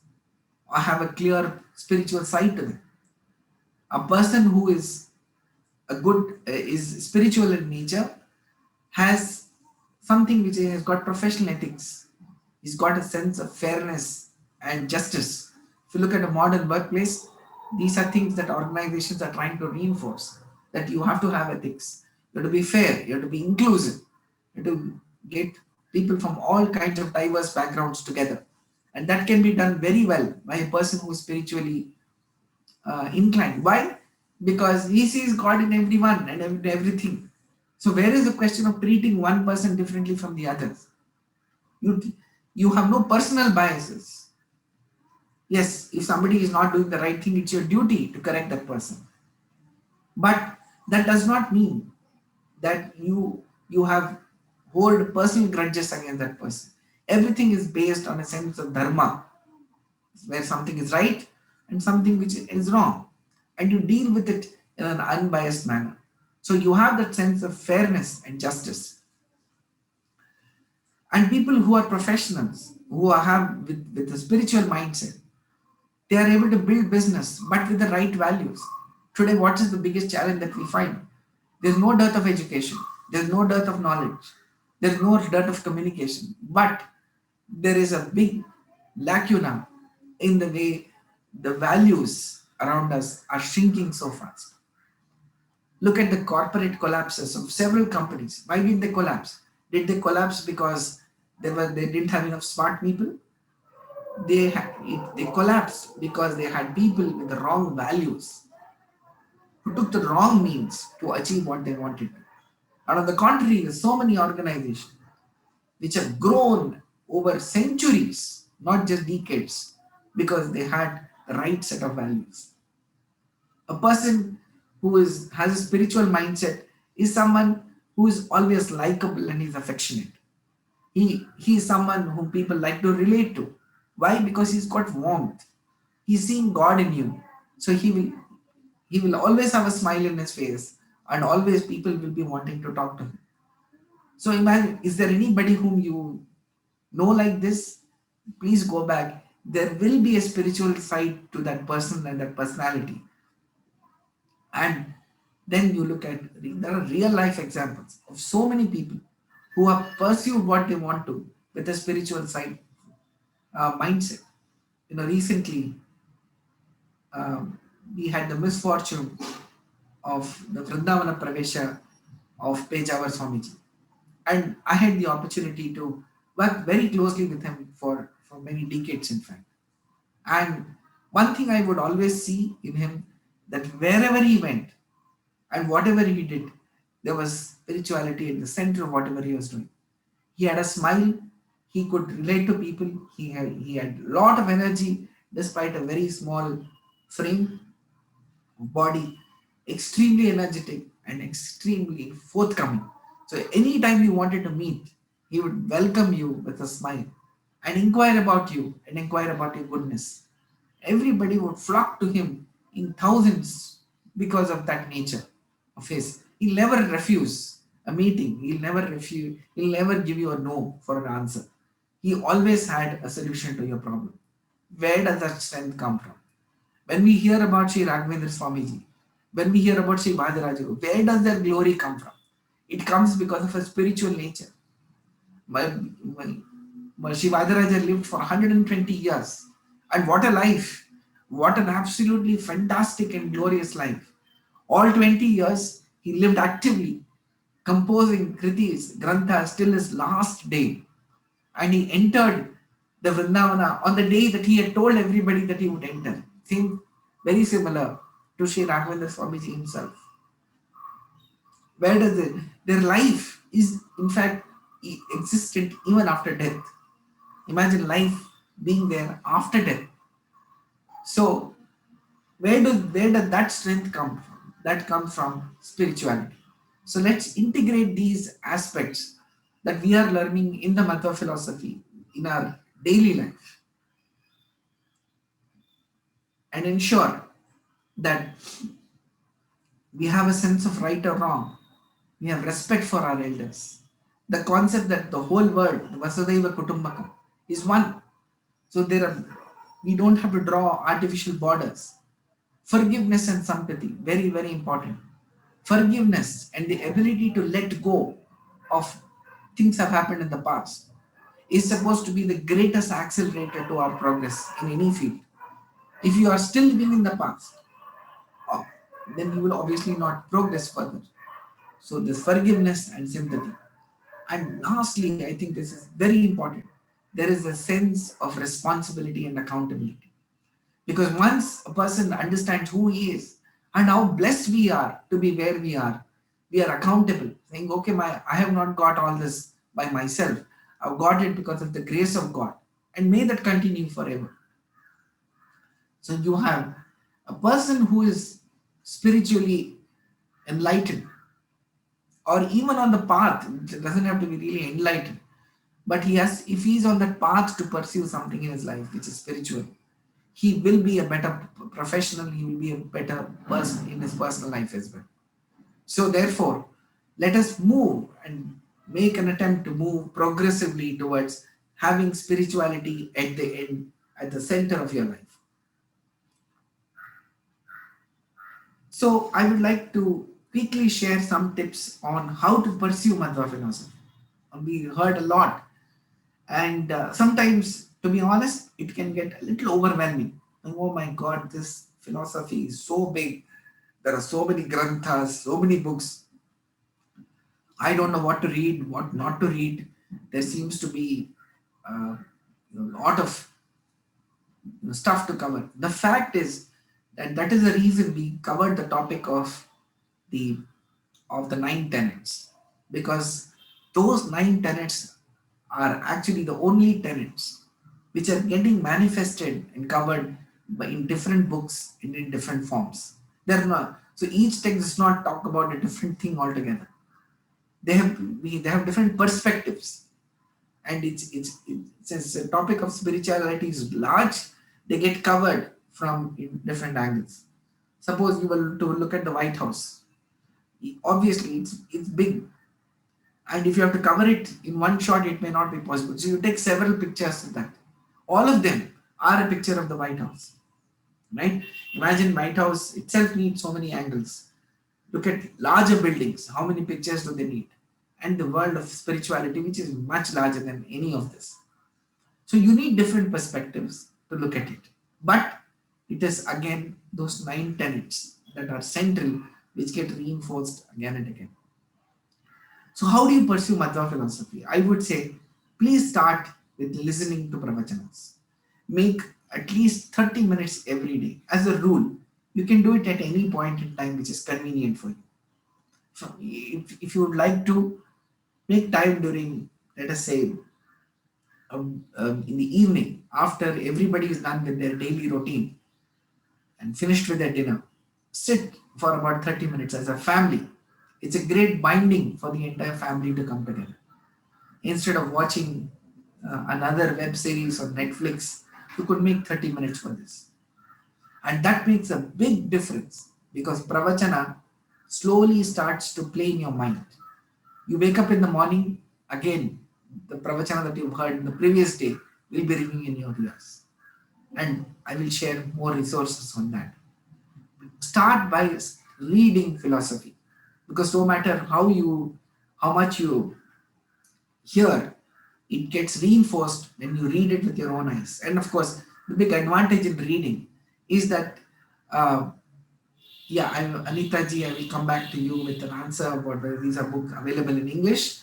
or have a clear spiritual side to them. A person who is is spiritual in nature has something which has got professional ethics. He's got a sense of fairness and justice. If you look at a modern workplace, these are things that organizations are trying to reinforce. That you have to have ethics. You have to be fair. You have to be inclusive. You have to get people from all kinds of diverse backgrounds together. And that can be done very well by a person who is spiritually inclined. Why? Because he sees God in everyone and everything. So where is the question of treating one person differently from the others? You you have no personal biases. Yes, if somebody is not doing the right thing, it's your duty to correct that person. But that does not mean that you have hold personal grudges against that person. Everything is based on a sense of dharma, where something is right and something which is wrong, and you deal with it in an unbiased manner. So you have that sense of fairness and justice. And people who are professionals, have with a spiritual mindset, they are able to build business, but with the right values. Today, what is the biggest challenge that we find? There's no dearth of education, there's no dearth of knowledge, there's no dearth of communication, but there is a big lacuna in the way the values around us are shrinking so fast. Look at the corporate collapses of several companies. Why did they collapse? Did they collapse because they didn't have enough smart people? They collapsed because they had people with the wrong values who took the wrong means to achieve what they wanted to. And on the contrary, there's so many organizations which have grown over centuries, not just decades, because they had the right set of values. A person who has a spiritual mindset is someone who is always likable and is affectionate. He is someone whom people like to relate to. Why? Because he's got warmth. He's seeing God in you. So he will always have a smile in his face, and always people will be wanting to talk to him. So imagine, is there anybody whom you know like this? Please go back. There will be a spiritual side to that person and that personality. And then you look at, there are real life examples of so many people who have pursued what they want to with a spiritual side mindset. Recently we had the misfortune of the Vrindavana Pravesha of Pejawar Swamiji. And I had the opportunity to work very closely with him for many decades, in fact. And one thing I would always see in him, that wherever he went and whatever he did, there was spirituality at the center of whatever he was doing. He had a smile, he could relate to people, he had a lot of energy despite a very small frame body, extremely energetic and extremely forthcoming. So anytime you wanted to meet, he would welcome you with a smile and inquire about you and inquire about your goodness. Everybody would flock to him in thousands because of that nature of his. He'll never refuse a meeting. He'll never give you a no for an answer. He always had a solution to your problem. Where does that strength come from? When we hear about Sri Raghavendra Swamiji, when we hear about Sri Madhharya, where does their glory come from? It comes because of a spiritual nature. Maharishi Vaidaraja lived for 120 years. And what a life! What an absolutely fantastic and glorious life. All 20 years, he lived actively, composing kritis, granthas till his last day. And he entered the Vrindavana on the day that he had told everybody that he would enter. Seemed very similar to Sri Raghavendra Swamiji himself. Where does it? Their life is, in fact, existent even after death. Imagine life being there after death. So, where does that strength come from? That comes from spirituality. So let's integrate these aspects that we are learning in the Madhva philosophy in our daily life and ensure that we have a sense of right or wrong. We have respect for our elders. The concept that the whole world, Vasudhaiva Kutumbakam, is one. So we don't have to draw artificial borders. Forgiveness and sympathy, very, very important. Forgiveness and the ability to let go of things have happened in the past is supposed to be the greatest accelerator to our progress in any field. If you are still living in the past, uh, then you will obviously not progress further. So this forgiveness and sympathy. And lastly, I think this is very important. There is a sense of responsibility and accountability. Because once a person understands who he is and how blessed we are to be where we are accountable, saying, okay, I have not got all this by myself. I've got it because of the grace of God. And may that continue forever. So you have a person who is spiritually enlightened, or even on the path, it doesn't have to be really enlightened, but if he's on that path to pursue something in his life which is spiritual, he will be a better professional, he will be a better person in his personal life as well. So therefore, let us move and make an attempt to move progressively towards having spirituality at the end, at the center of your life. So I would like to quickly share some tips on how to pursue Madhva philosophy. We heard a lot, and sometimes, to be honest, it can get a little overwhelming. And, oh my God, this philosophy is so big. There are so many granthas, so many books. I don't know what to read, what not to read. There seems to be uh, a lot of stuff to cover. The fact is that that is the reason we covered the topic the of the 9 tenets, because those 9 tenets are actually the only tenets which are getting manifested and covered in different books and in different forms. They're not, so each text does not talk about a different thing altogether. They have different perspectives, and since the topic of spirituality is large, they get covered from in different angles. Suppose you were to look at the White House. Obviously, it's big, and if you have to cover it in one shot, it may not be possible. So you take several pictures of that. All of them are a picture of the White House, right? Imagine White House itself needs so many angles. Look at larger buildings. How many pictures do they need? And the world of spirituality, which is much larger than any of this. So you need different perspectives to look at it. But it is again those 9 tenets that are central, which get reinforced again and again. So how do you pursue Madhva philosophy? I would say, please start with listening to pravachanas. Make at least 30 minutes every day. As a rule, you can do it at any point in time which is convenient for you. So if you would like to make time during, let us say, in the evening, after everybody is done with their daily routine and finished with their dinner, sit for about 30 minutes as a family. It's a great binding for the entire family to come together. Instead of watching another web series on Netflix, you could make 30 minutes for this. And that makes a big difference, because pravachana slowly starts to play in your mind. You wake up in the morning, again, the pravachana that you've heard in the previous day will be ringing in your ears. And I will share more resources on that. Start by reading philosophy, because no matter how much you hear, it gets reinforced when you read it with your own eyes. And of course, the big advantage in reading is that, uh, yeah, Anita ji, I will come back to you with an answer about whether these are books available in English.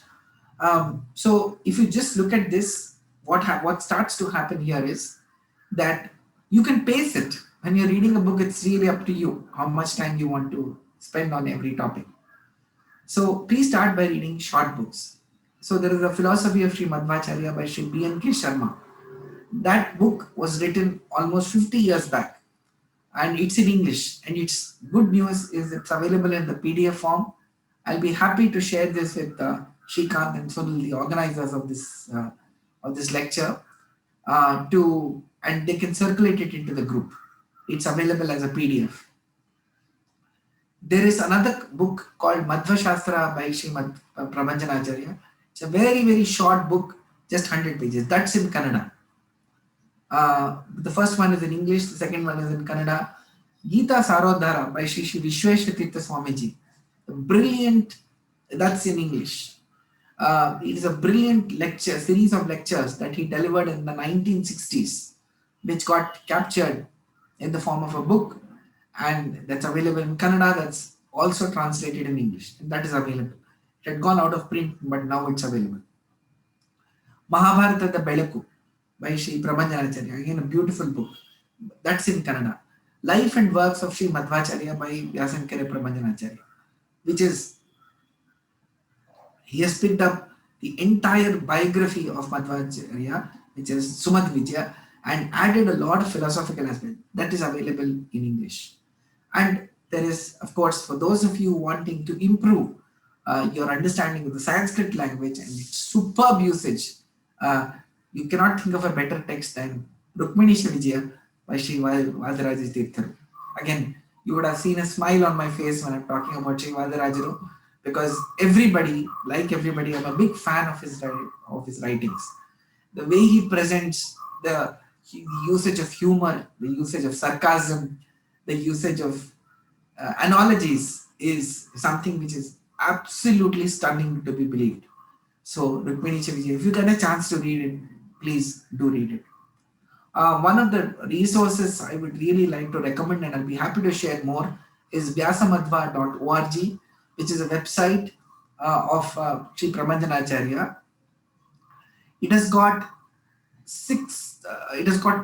So if you just look at this, what starts to happen here is that you can pace it. When you're reading a book, it's really up to you how much time you want to spend on every topic. So please start by reading short books. So there is a philosophy of Sri Madhvacharya by Sri B.N.K. Sharma. That book was written almost 50 years back, and it's in English. And its good news is it's available in the PDF form. I'll be happy to share this with Shrikant and Sunil, the organizers of this lecture, and they can circulate it into the group. It's available as a PDF. There is another book called Madhva Shastra by Srimad Prabhanjanacharya. It's a very, very short book, just 100 pages. That's in Kannada. The first one is in English, the second one is in Kannada. Gita Sarodhara by Shri Vishweshatirtha Swamiji. Brilliant, that's in English. It is a brilliant lecture, series of lectures that he delivered in the 1960s, which got captured in the form of a book, and that's available in Kannada, that's also translated in English, and that is available. It had gone out of print, but now it's available. Mahabharata the Belaku by Sri Prabhanjanacharya, again a beautiful book. That's in Kannada. Life and Works of Sri Madhvacharya by Vyasankara Prabhanjanacharya, which is, he has picked up the entire biography of Madhvacharya, which is Sumad Vijaya, and added a lot of philosophical aspects. That is available in English. And there is, of course, for those of you wanting to improve your understanding of the Sanskrit language and its superb usage, you cannot think of a better text than Rukminisha Vijaya by Sri Vadaraja Tirtharu. Again, you would have seen a smile on my face when I'm talking about Sri Vadarajaru, because like everybody, I'm a big fan of his writings. The way he presents the usage of humor, the usage of sarcasm, the usage of analogies is something which is absolutely stunning to be believed. So, Rukmini Vijay, if you get a chance to read it, please do read it. One of the resources I would really like to recommend, and I'll be happy to share more, is vyasamadhva.org, which is a website of Sri Prabhanjanacharya. It has got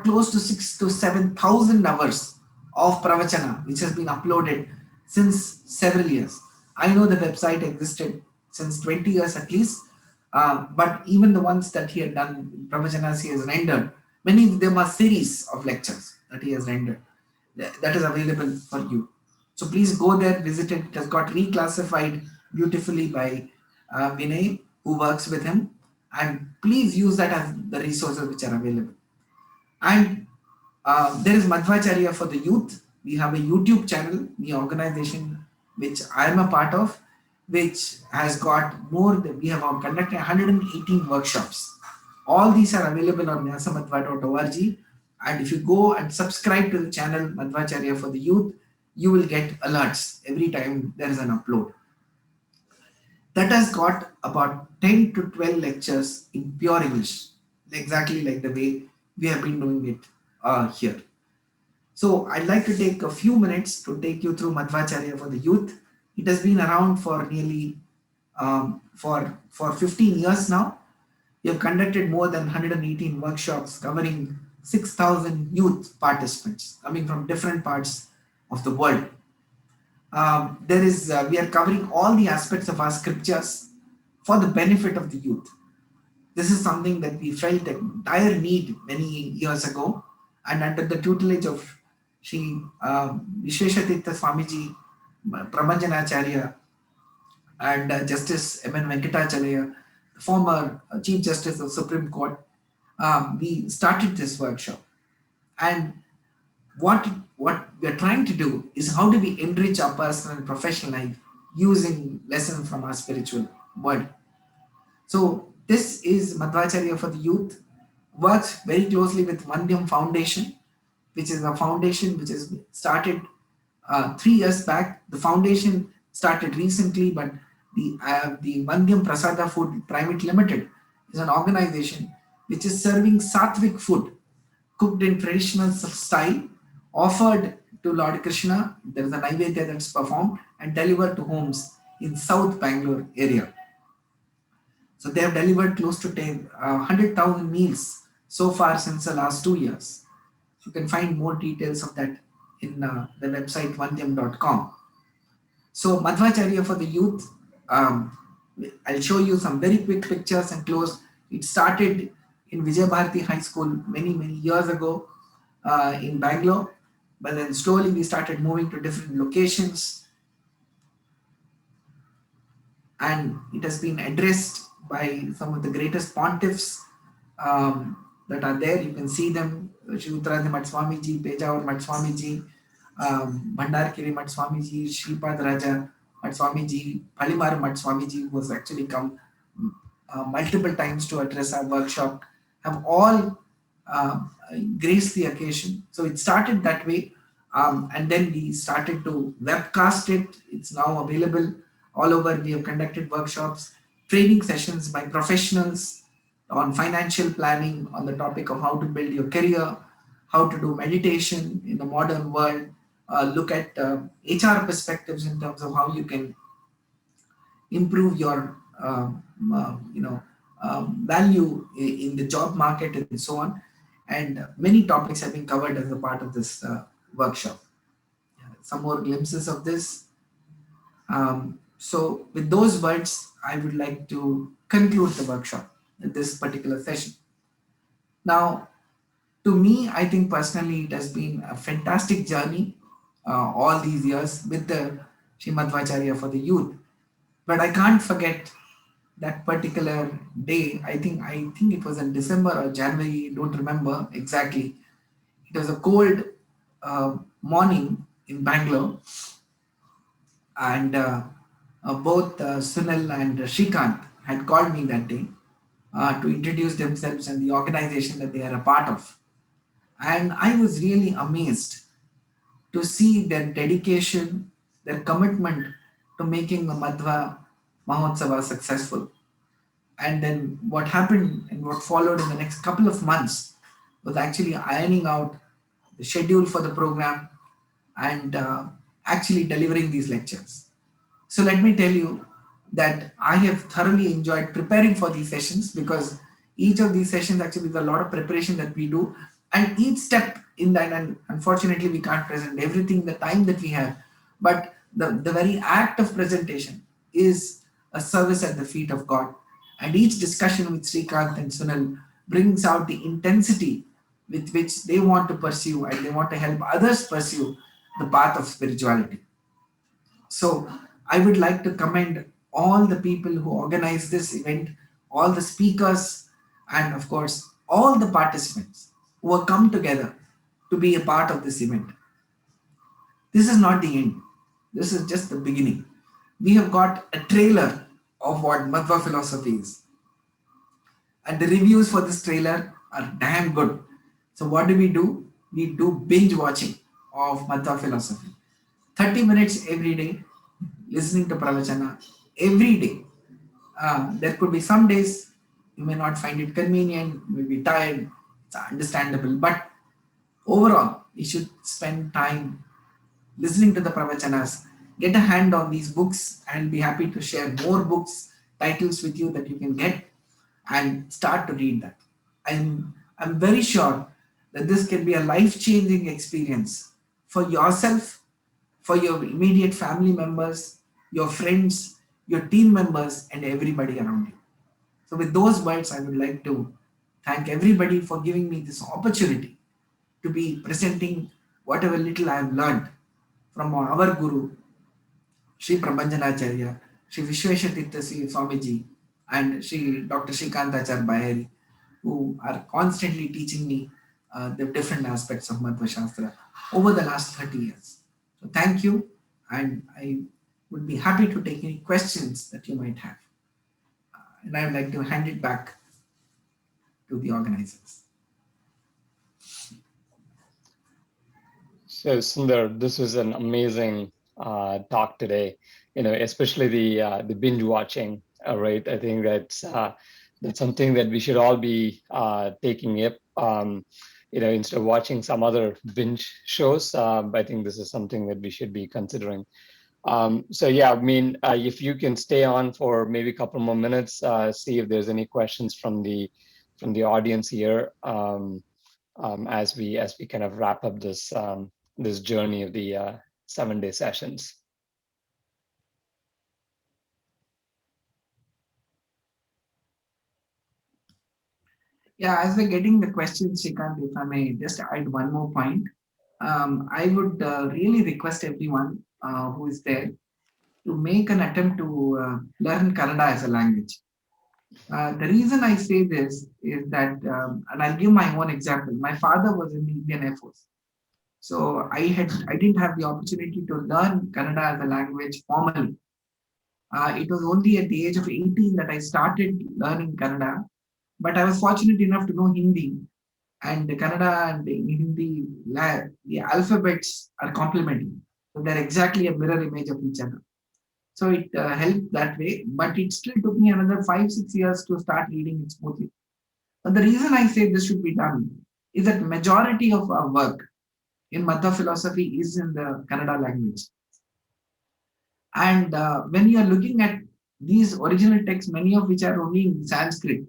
close to 6 to 7,000 hours of pravachana, which has been uploaded since several years. I know the website existed since 20 years at least, but even the ones that he had done, pravachanas he has rendered, many of them are series of lectures that he has rendered. That is available for you. So please go there, visit it. It has got reclassified beautifully by Vinay, who works with him. And please use that as the resources which are available. And there is Madhvacharya for the youth. We have a YouTube channel, the organization which I am a part of, which has got we have conducted 118 workshops. All these are available on vyasamadhva.org. And if you go and subscribe to the channel Madhvacharya for the youth, you will get alerts every time there is an upload. That has got about 10 to 12 lectures in pure English, exactly like the way we have been doing it here. So I'd like to take a few minutes to take you through Madhvacharya for the youth. It has been around for nearly for 15 years now. We have conducted more than 118 workshops covering 6,000 youth participants coming from different parts of the world. We are covering all the aspects of our scriptures for the benefit of the youth. This is something that we felt a dire need many years ago, and under the tutelage of Sri Vishweshatirtha Swamiji, Prabhanjanacharya, and Justice M.N. Venkatacharya, former Chief Justice of Supreme Court, we started this workshop. And what we are trying to do is how do we enrich our personal and professional life using lessons from our spiritual world. So this is Madhvacharya for the youth, works very closely with Vandyam Foundation, which is a foundation which has started 3 years back. The foundation started recently, but the Vandyam Prasada Food Private Limited is an organization which is serving sattvic food cooked in traditional style, offered to Lord Krishna. There is a Naivedya that's performed and delivered to homes in South Bangalore area. So they have delivered close to 100,000 meals so far since the last 2 years. You can find more details of that in the website vandyam.com. So Madhvacharya for the youth, um, I'll show you some very quick pictures and close. It started in Vijay Bharati High School many years ago in Bangalore, but then slowly we started moving to different locations, and it has been addressed by some of the greatest pontiffs that are there. You can see them: Shri Uttarathi Mat Swamiji, Pejawar Mat Swamiji, Bhandarkiri Mat Swamiji, Shripad Raja Mat Swamiji, Palimar Mat Swamiji, who has actually come multiple times to address our workshop, have all uh, graced the occasion. So it started that way, and then we started to webcast it. It's now available all over. We have conducted workshops, training sessions by professionals on financial planning, on the topic of how to build your career, how to do meditation in the modern world, look at HR perspectives in terms of how you can improve your value in the job market and so on. And many topics have been covered as a part of this workshop. Some more glimpses of this. So with those words, I would like to conclude the workshop in this particular session. Now, to me, I think personally it has been a fantastic journey all these years with the Srimad Vacharya for the youth. But I can't forget that particular day. I think it was in December or January, don't remember exactly. It was a cold morning in Bangalore, and both Sunil and Shrikant had called me that day to introduce themselves and the organization that they are a part of. And I was really amazed to see their dedication, their commitment to making the Madhwa Mahotsava successful. And then what happened and what followed in the next couple of months was actually ironing out the schedule for the program and actually delivering these lectures. So let me tell you that I have thoroughly enjoyed preparing for these sessions, because each of these sessions actually is a lot of preparation that we do, and each step in that, and unfortunately we can't present everything the time that we have, but the very act of presentation is a service at the feet of God. And each discussion with Srikant and Sunil brings out the intensity with which they want to pursue and they want to help others pursue the path of spirituality. So I would like to commend all the people who organized this event, all the speakers, and of course, all the participants who have come together to be a part of this event. This is not the end. This is just the beginning. We have got a trailer of what Madhva philosophy is. And the reviews for this trailer are damn good. So what do? We do binge watching of Madhva philosophy. 30 minutes every day, listening to pravachana every day. There could be some days you may not find it convenient, you may be tired, it's understandable. But overall, we should spend time listening to the pravachanas, get a hand on these books, and be happy to share more books, titles with you that you can get and start to read that. I'm very sure that this can be a life changing experience for yourself, for your immediate family members, your friends, your team members, and everybody around you. So, with those words, I would like to thank everybody for giving me this opportunity to be presenting whatever little I have learned from our Guru, Sri Prabhanjanacharya, Sri Vishweshatirtha Swamiji, and Sri Dr. Shrikantachar Bahari, who are constantly teaching me the different aspects of Madhva Shastra over the last 30 years. So thank you, and I would be happy to take any questions that you might have. And I would like to hand it back to the organizers. So, Sunder, this was an amazing talk today. Especially the binge watching. Right, I think that's That's something that we should all be taking up. Instead of watching some other binge shows, I think this is something that we should be considering. So yeah, I mean, if you can stay on for maybe a couple more minutes, see if there's any questions from the audience here, as we kind of wrap up this journey of the 7-day sessions. Yeah, as we're getting the questions, Shrikant, if I may just add one more point, I would really request everyone who is there to make an attempt to learn Kannada as a language. The reason I say this is that, and I'll give my own example. My father was in the Indian Air Force, so I didn't have the opportunity to learn Kannada as a language formally. It was only at the age of 18 that I started learning Kannada, but I was fortunate enough to know Hindi, and the Kannada and the Hindi, the alphabets are complementary. So they're exactly a mirror image of each other. So it helped that way, but it still took me another 5, 6 years to start reading it smoothly. But the reason I say this should be done is that majority of our work in Madhva philosophy is in the Kannada language. And when you are looking at these original texts, many of which are only in Sanskrit,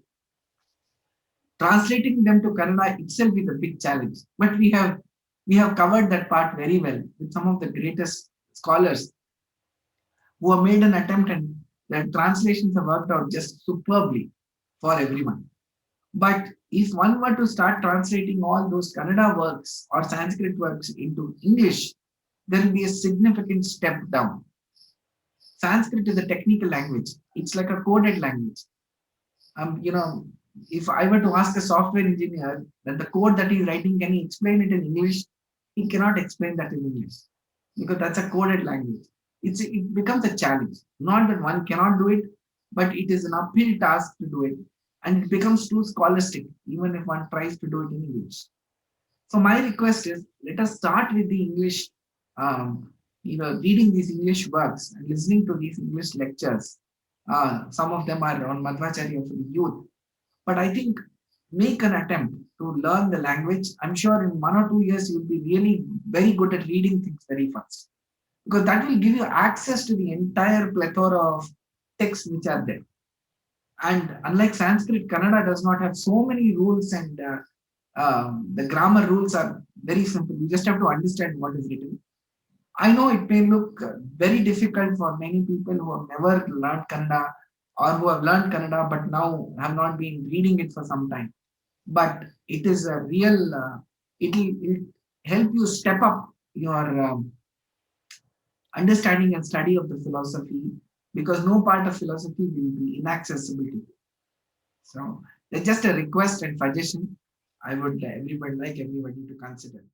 translating them to Kannada itself is a big challenge. But we have covered that part very well with some of the greatest scholars who have made an attempt, and the translations have worked out just superbly for everyone. But if one were to start translating all those Kannada works or Sanskrit works into English, there will be a significant step down. Sanskrit is a technical language. It's like a coded language. You know, if I were to ask a software engineer that the code that he's writing, can he explain it in English? He cannot explain that in English because that's a coded language. It becomes a challenge. Not that one cannot do it, but it is an uphill task to do it, and it becomes too scholastic even if one tries to do it in English. So my request is, let us start with the English, reading these English works and listening to these English lectures. Some of them are on Madhvacharya for the youth, but I think make an attempt to learn the language. I'm sure in 1 or 2 years you'll be really very good at reading things very fast, because that will give you access to the entire plethora of texts which are there. And unlike Sanskrit, Kannada does not have so many rules, and the grammar rules are very simple. You just have to understand what is written. I know it may look very difficult for many people who have never learned Kannada, or who have learned Kannada but now have not been reading it for some time. But it is a real, it'll help you step up your understanding and study of the philosophy, because no part of philosophy will be inaccessible to you. So that's just a request and suggestion I would everybody like everybody to consider.